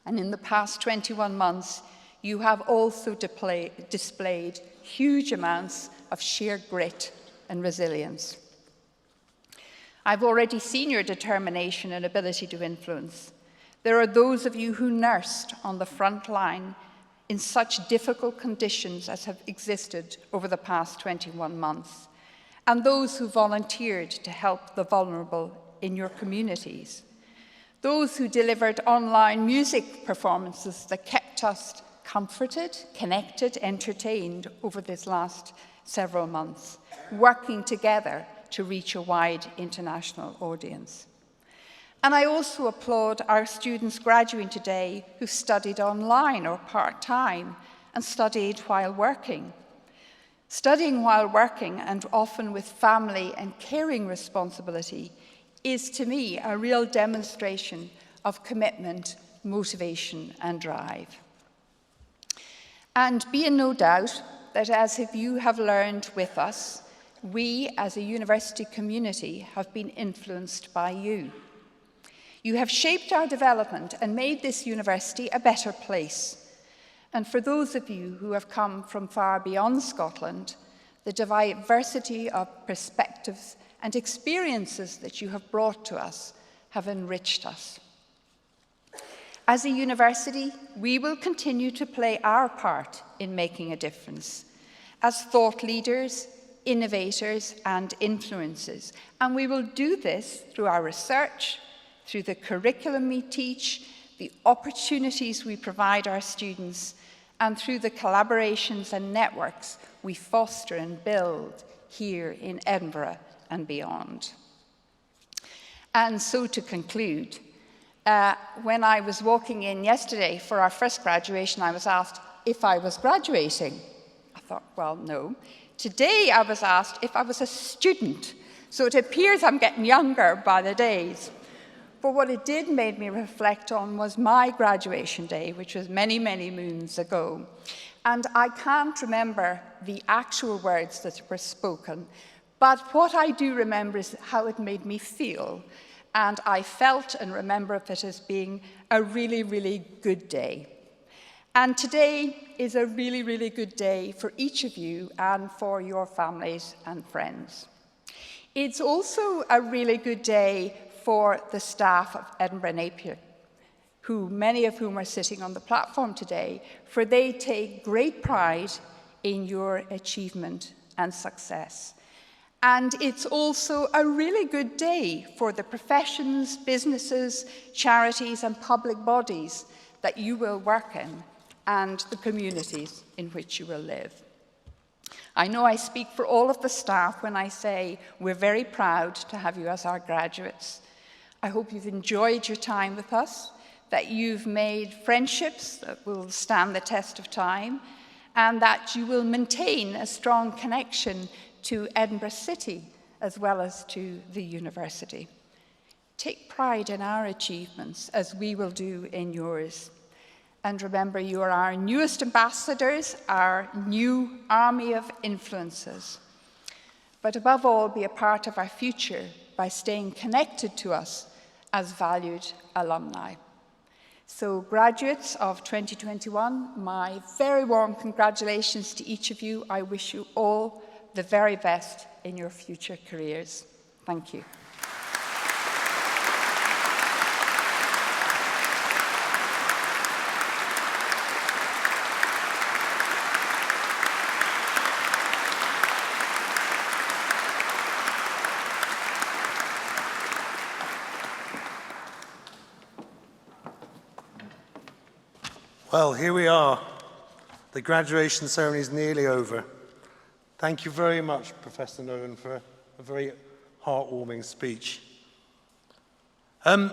And in the past 21 months, you have also displayed huge amounts of sheer grit and resilience. I've already seen your determination and ability to influence. There are those of you who nursed on the front line in such difficult conditions as have existed over the past 21 months, and those who volunteered to help the vulnerable in your communities. Those who delivered online music performances that kept us comforted, connected, entertained over this last several months, working together to reach a wide international audience. And I also applaud our students graduating today who studied online or part-time and studied while working. Studying while working, and often with family and caring responsibility, is to me a real demonstration of commitment, motivation, and drive. And be in no doubt that as you have learned with us, we as a university community have been influenced by you. You have shaped our development and made this university a better place. And for those of you who have come from far beyond Scotland, the diversity of perspectives and experiences that you have brought to us have enriched us. As a university, we will continue to play our part in making a difference as thought leaders, innovators, and influencers. And we will do this through our research, through the curriculum we teach, the opportunities we provide our students, and through the collaborations and networks we foster and build here in Edinburgh and beyond. And so to conclude, when I was walking in yesterday for our first graduation, I was asked if I was graduating. I thought, well, no. Today I was asked if I was a student. So it appears I'm getting younger by the days. But what it did make me reflect on was my graduation day, which was many, many moons ago. And I can't remember the actual words that were spoken, but what I do remember is how it made me feel. And I felt and remember it as being a really, really good day. And today is a really, really good day for each of you and for your families and friends. It's also a really good day for the staff of Edinburgh Napier, many of whom are sitting on the platform today, for they take great pride in your achievement and success. And it's also a really good day for the professions, businesses, charities and public bodies that you will work in and the communities in which you will live. I know I speak for all of the staff when I say we're very proud to have you as our graduates. I hope you've enjoyed your time with us, that you've made friendships that will stand the test of time, and that you will maintain a strong connection to Edinburgh City as well as to the university. Take pride in our achievements as we will do in yours. And remember, you are our newest ambassadors, our new army of influencers. But above all, be a part of our future by staying connected to us as valued alumni. So graduates of 2021, my very warm congratulations to each of you. I wish you all the very best in your future careers. Thank you. Well, here we are. The graduation ceremony is nearly over. Thank you very much, Professor Nolan, for a very heartwarming speech. I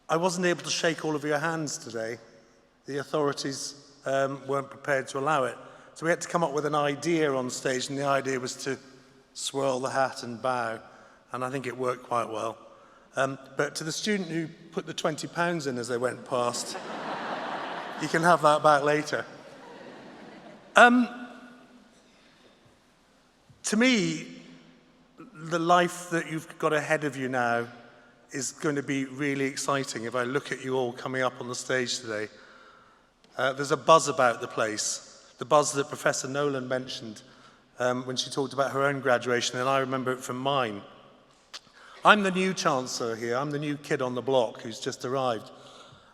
wasn't able to shake all of your hands today. The authorities weren't prepared to allow it. So we had to come up with an idea on stage, and the idea was to swirl the hat and bow, and I think it worked quite well. But to the student who put the £20 in as they went past, you can have that back later. To me, the life that you've got ahead of you now is going to be really exciting if I look at you all coming up on the stage today. There's a buzz about the place, the buzz that Professor Nolan mentioned when she talked about her own graduation, and I remember it from mine. I'm the new Chancellor here. I'm the new kid on the block who's just arrived.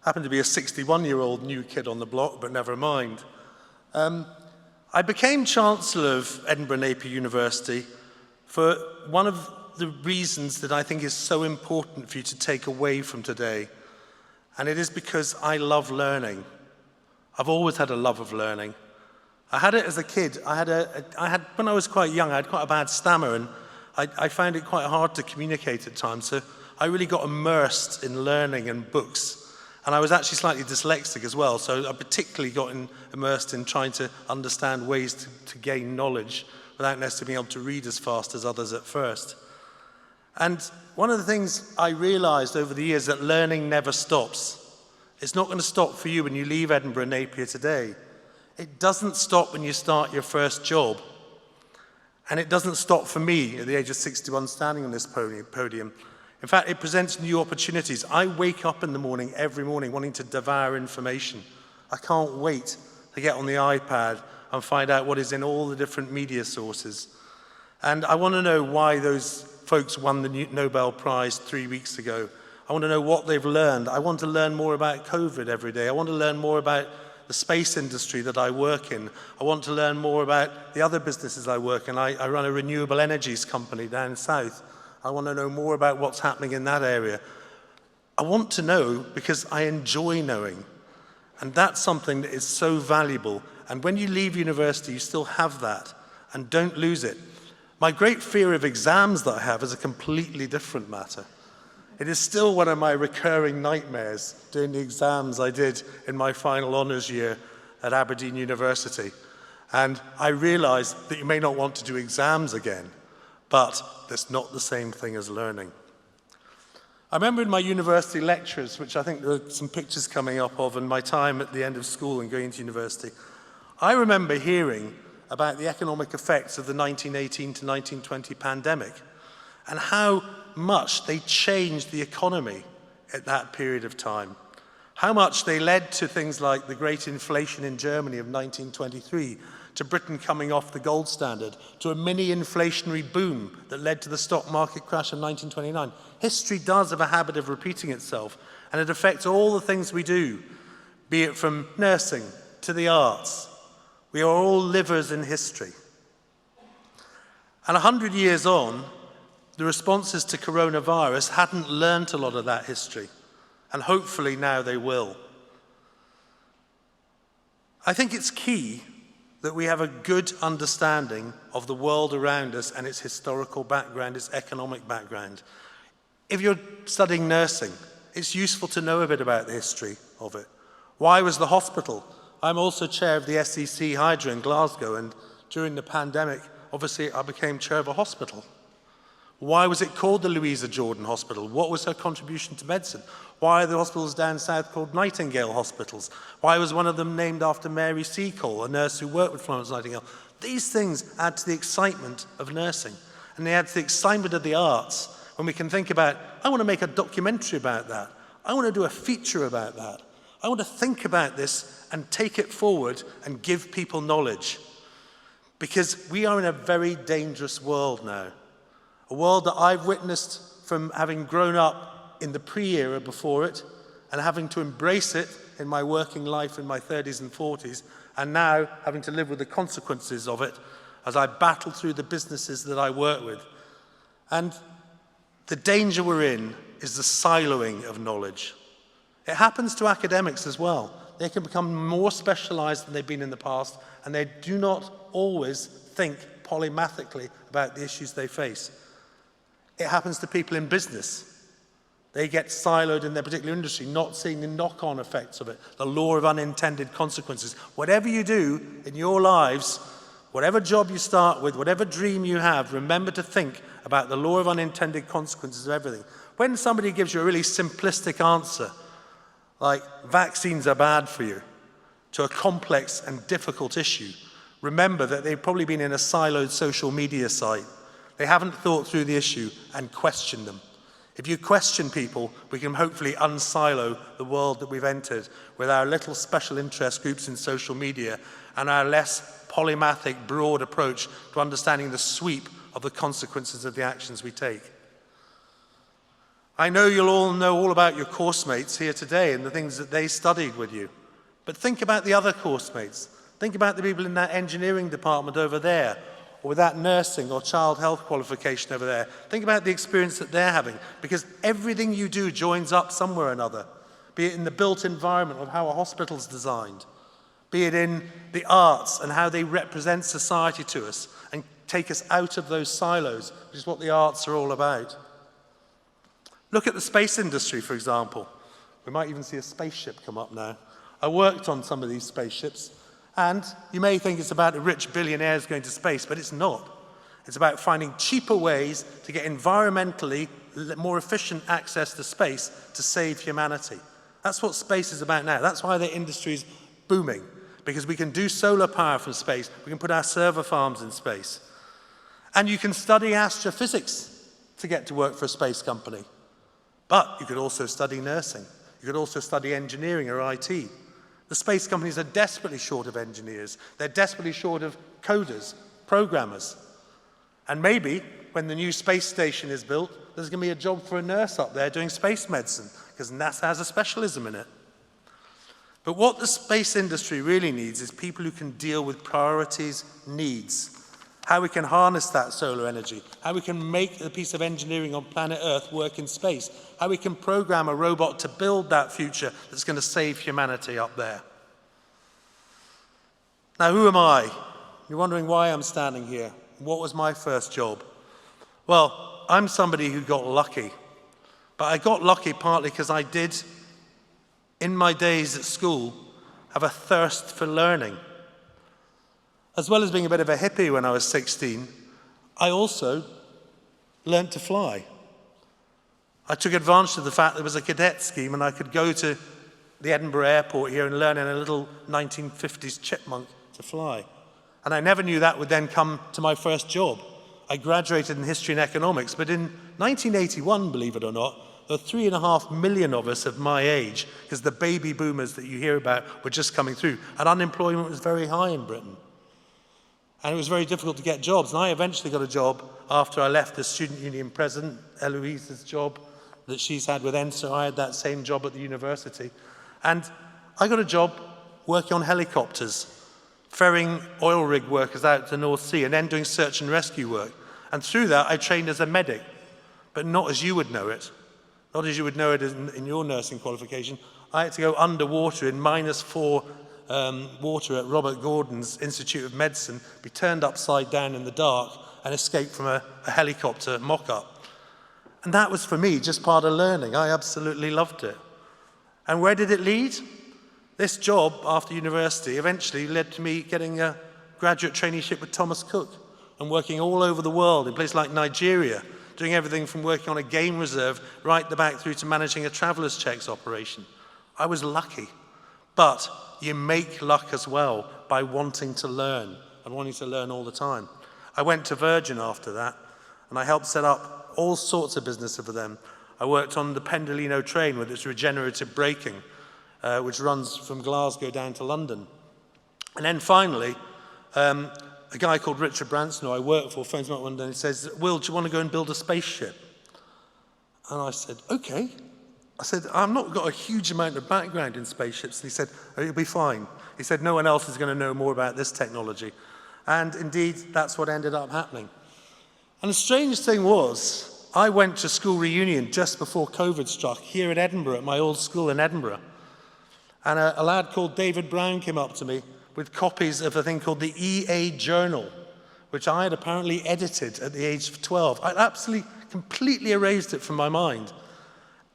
I happen to be a 61-year-old new kid on the block, but never mind. I became Chancellor of Edinburgh Napier University for one of the reasons that I think is so important for you to take away from today. And it is because I love learning. I've always had a love of learning. I had it as a kid. When I was quite young, I had quite a bad stammer, and I found it quite hard to communicate at times. So I really got immersed in learning and books. And I was actually slightly dyslexic as well, so I particularly got immersed in trying to understand ways to gain knowledge without necessarily being able to read as fast as others at first. And one of the things I realized over the years that learning never stops. It's not going to stop for you when you leave Edinburgh Napier today. It doesn't stop when you start your first job. And it doesn't stop for me at the age of 61 standing on this podium. In fact, it presents new opportunities. I wake up in the morning, every morning, wanting to devour information. I can't wait to get on the iPad and find out what is in all the different media sources. And I want to know why those folks won the Nobel Prize 3 weeks ago. I want to know what they've learned. I want to learn more about COVID every day. I want to learn more about the space industry that I work in. I want to learn more about the other businesses I work in. I run a renewable energies company down south. I want to know more about what's happening in that area. I want to know because I enjoy knowing. And that's something that is so valuable. And when you leave university, you still have that. And don't lose it. My great fear of exams that I have is a completely different matter. It is still one of my recurring nightmares, doing the exams I did in my final honours year at Aberdeen University. And I realised that you may not want to do exams again, but that's not the same thing as learning. I remember in my university lectures, which I think there are some pictures coming up of, in my time at the end of school and going to university, I remember hearing about the economic effects of the 1918 to 1920 pandemic and how much they changed the economy at that period of time, how much they led to things like the great inflation in Germany of 1923, to Britain coming off the gold standard, to a mini-inflationary boom that led to the stock market crash in 1929. History does have a habit of repeating itself, and it affects all the things we do, be it from nursing to the arts. We are all livers in history. And 100 years on, the responses to coronavirus hadn't learnt a lot of that history, and hopefully now they will. I think it's key that we have a good understanding of the world around us and its historical background, its economic background. If you're studying nursing, it's useful to know a bit about the history of it. Why was the hospital? I'm also chair of the SEC Hydra in Glasgow, and during the pandemic, obviously, I became chair of a hospital. Why was it called the Louisa Jordan Hospital? What was her contribution to medicine? Why are the hospitals down south called Nightingale Hospitals? Why was one of them named after Mary Seacole, a nurse who worked with Florence Nightingale? These things add to the excitement of nursing, and they add to the excitement of the arts when we can think about, I want to make a documentary about that. I want to do a feature about that. I want to think about this and take it forward and give people knowledge. Because we are in a very dangerous world now. A world that I've witnessed from having grown up in the pre-era before it and having to embrace it in my working life in my 30s and 40s, and now having to live with the consequences of it as I battle through the businesses that I work with. And the danger we're in is the siloing of knowledge. It happens to academics as well. They can become more specialized than they've been in the past, and they do not always think polymathically about the issues they face. It happens to people in business. They get siloed in their particular industry, not seeing the knock-on effects of it, the law of unintended consequences. Whatever you do in your lives, whatever job you start with, whatever dream you have, remember to think about the law of unintended consequences of everything. When somebody gives you a really simplistic answer, like vaccines are bad for you, to a complex and difficult issue, remember that they've probably been in a siloed social media site. They haven't thought through the issue and questioned them. If you question people, we can hopefully unsilo the world that we've entered with our little special interest groups in social media and our less polymathic, broad approach to understanding the sweep of the consequences of the actions we take. I know you'll all know all about your course mates here today and the things that they studied with you. But think about the other course mates. Think about the people in that engineering department over there, or with that nursing or child health qualification over there. Think about the experience that they're having, because everything you do joins up somewhere or another, be it in the built environment of how a hospital's designed, be it in the arts and how they represent society to us and take us out of those silos, which is what the arts are all about. Look at the space industry, for example. We might even see a spaceship come up now. I worked on some of these spaceships, and you may think it's about the rich billionaires going to space, but it's not. It's about finding cheaper ways to get environmentally more efficient access to space to save humanity. That's what space is about now. That's why the industry is booming, because we can do solar power from space. We can put our server farms in space. And you can study astrophysics to get to work for a space company. But you could also study nursing. You could also study engineering or IT. The space companies are desperately short of engineers. They're desperately short of coders, programmers. And maybe when the new space station is built, there's going to be a job for a nurse up there doing space medicine, because NASA has a specialism in it. But what the space industry really needs is people who can deal with priorities, needs, how we can harness that solar energy, how we can make the piece of engineering on planet Earth work in space, how we can program a robot to build that future that's going to save humanity up there. Now, who am I? You're wondering why I'm standing here. What was my first job? Well, I'm somebody who got lucky. But I got lucky partly because I did, in my days at school, have a thirst for learning. As well as being a bit of a hippie when I was 16, I also learnt to fly. I took advantage of the fact there was a cadet scheme and I could go to the Edinburgh airport here and learn in a little 1950s chipmunk to fly. And I never knew that would then come to my first job. I graduated in history and economics, but in 1981, believe it or not, there were 3.5 million of us of my age, because the baby boomers that you hear about were just coming through, and unemployment was very high in Britain. And it was very difficult to get jobs. And I eventually got a job after I left the student union president, Eloise's job that she's had with ENSA. I had that same job at the university. And I got a job working on helicopters ferrying oil rig workers out to the North Sea, and then doing search and rescue work. And through that, I trained as a medic, but not as you would know it. Not as you would know it in your nursing qualification. I had to go underwater in -4 water at Robert Gordon's Institute of Medicine, be turned upside down in the dark, and escape from a helicopter mock-up. And that was, for me, just part of learning. I absolutely loved it. And where did it lead? This job, after university, eventually led to me getting a graduate traineeship with Thomas Cook and working all over the world in places like Nigeria, doing everything from working on a game reserve right the back through to managing a traveller's checks operation. I was lucky. But you make luck as well by wanting to learn and wanting to learn all the time. I went to Virgin after that, and I helped set up all sorts of business for them. I worked on the Pendolino train with its regenerative braking, which runs from Glasgow down to London. And then finally, a guy called Richard Branson, who I work for, phones me up one day and says, "Will, do you want to go and build a spaceship?" And I said, "Okay." I said, "I've not got a huge amount of background in spaceships." And he said, "Oh, you'll be fine." He said, "No one else is going to know more about this technology." And indeed, that's what ended up happening. And the strange thing was, I went to school reunion just before COVID struck here at Edinburgh, at my old school in Edinburgh. And a lad called David Brown came up to me with copies of a thing called the EA Journal, which I had apparently edited at the age of 12. I'd absolutely, completely erased it from my mind.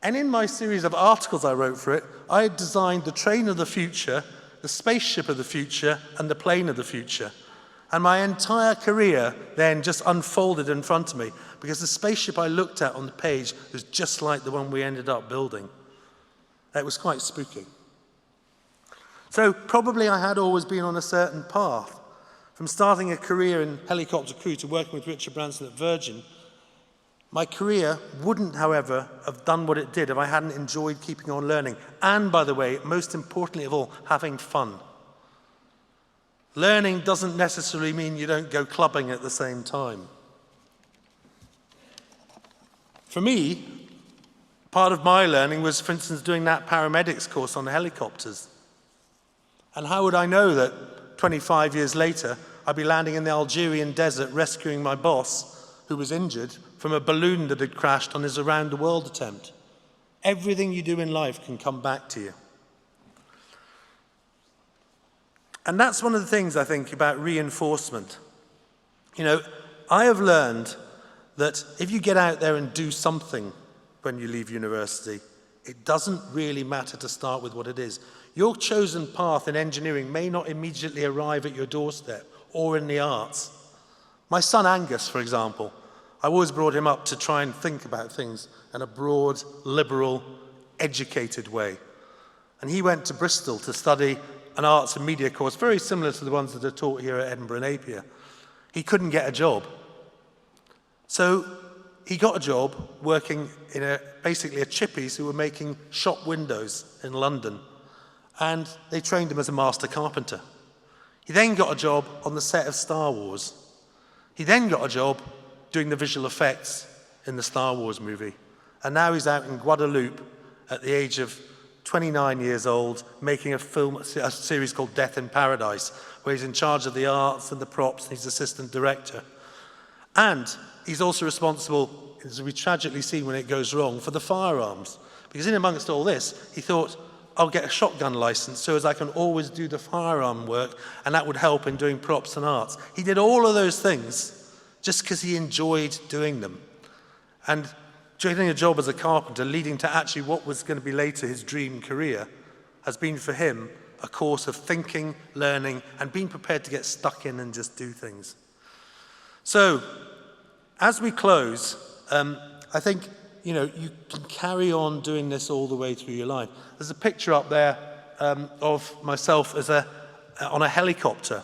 And in my series of articles I wrote for it, I had designed the train of the future, the spaceship of the future, and the plane of the future. And my entire career then just unfolded in front of me, because the spaceship I looked at on the page was just like the one we ended up building. It was quite spooky. So probably I had always been on a certain path. From starting a career in helicopter crew to working with Richard Branson at Virgin, my career wouldn't, however, have done what it did if I hadn't enjoyed keeping on learning. And, by the way, most importantly of all, having fun. Learning doesn't necessarily mean you don't go clubbing at the same time. For me, part of my learning was, for instance, doing that paramedics course on the helicopters. And how would I know that 25 years later, I'd be landing in the Algerian desert rescuing my boss, who was injured, from a balloon that had crashed on his around-the-world attempt? Everything you do in life can come back to you. And that's one of the things I think about reinforcement. You know, I have learned that if you get out there and do something when you leave university, it doesn't really matter to start with what it is. Your chosen path in engineering may not immediately arrive at your doorstep or in the arts. My son Angus, for example, I always brought him up to try and think about things in a broad, liberal, educated way. And he went to Bristol to study an arts and media course, very similar to the ones that are taught here at Edinburgh Napier. He couldn't get a job. So he got a job working in basically a chippies who were making shop windows in London. And they trained him as a master carpenter. He then got a job on the set of Star Wars. He then got a job doing the visual effects in the Star Wars movie. And now he's out in Guadeloupe at the age of 29 years old, making a series called Death in Paradise, where he's in charge of the arts and the props, and he's assistant director. And he's also responsible, as we tragically see when it goes wrong, for the firearms. Because in amongst all this, he thought, I'll get a shotgun license so as I can always do the firearm work, and that would help in doing props and arts. He did all of those things just because he enjoyed doing them. And getting a job as a carpenter, leading to actually what was going to be later his dream career, has been for him a course of thinking, learning, and being prepared to get stuck in and just do things. So, as we close, I think, you know, you can carry on doing this all the way through your life. There's a picture up there of myself on a helicopter.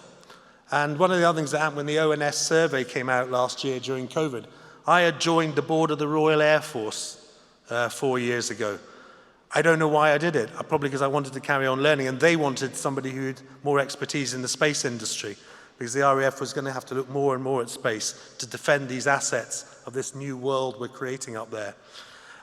And one of the other things that happened when the ONS survey came out last year during COVID, I had joined the board of the Royal Air Force 4 years ago. I don't know why I did it, probably because I wanted to carry on learning, and they wanted somebody who had more expertise in the space industry, because the RAF was going to have to look more and more at space to defend these assets of this new world we're creating up there.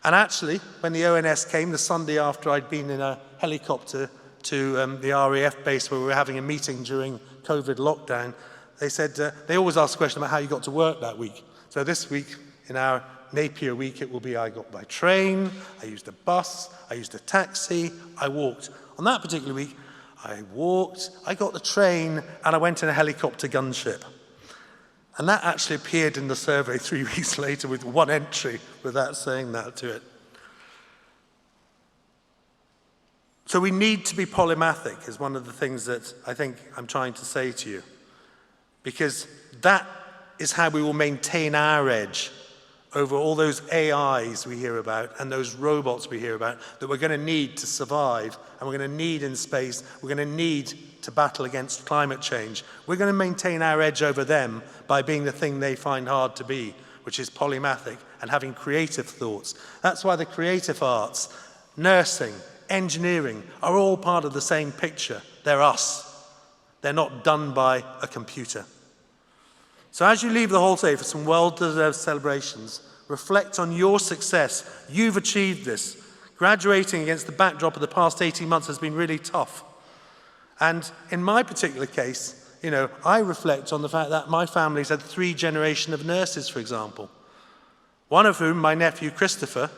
And actually, when the ONS came, the Sunday after I'd been in a helicopter to the RAF base where we were having a meeting during COVID lockdown, they said, they always ask a question about how you got to work that week. So this week, in our Napier week, it will be I got by train, I used a bus, I used a taxi, I walked. On that particular week, I walked, I got the train, and I went in a helicopter gunship. And that actually appeared in the survey 3 weeks later with one entry without saying that to it. So we need to be polymathic is one of the things that I think I'm trying to say to you. Because that is how we will maintain our edge over all those AIs we hear about and those robots we hear about that we're going to need to survive and we're going to need in space, we're going to need to battle against climate change. We're going to maintain our edge over them by being the thing they find hard to be, which is polymathic and having creative thoughts. That's why the creative arts, nursing, engineering are all part of the same picture. They're us. They're not done by a computer. So as you leave the hall today for some well-deserved celebrations, reflect on your success. You've achieved this. Graduating against the backdrop of the past 18 months has been really tough. And in my particular case, I reflect on the fact that my family's had 3 generations of nurses, for example. One of whom, my nephew Christopher,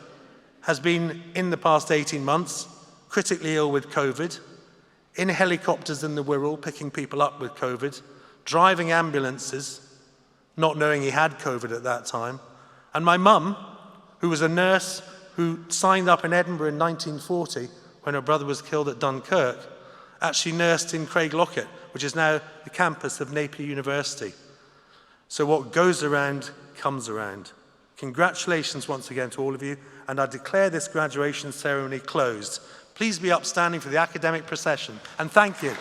has been in the past 18 months critically ill with COVID, in helicopters in the Wirral picking people up with COVID, driving ambulances, not knowing he had COVID at that time. And my mum, who was a nurse who signed up in Edinburgh in 1940 when her brother was killed at Dunkirk, actually nursed in Craiglockett, which is now the campus of Napier University. So what goes around comes around. Congratulations once again to all of you, and I declare this graduation ceremony closed. Please be upstanding for the academic procession, and thank you.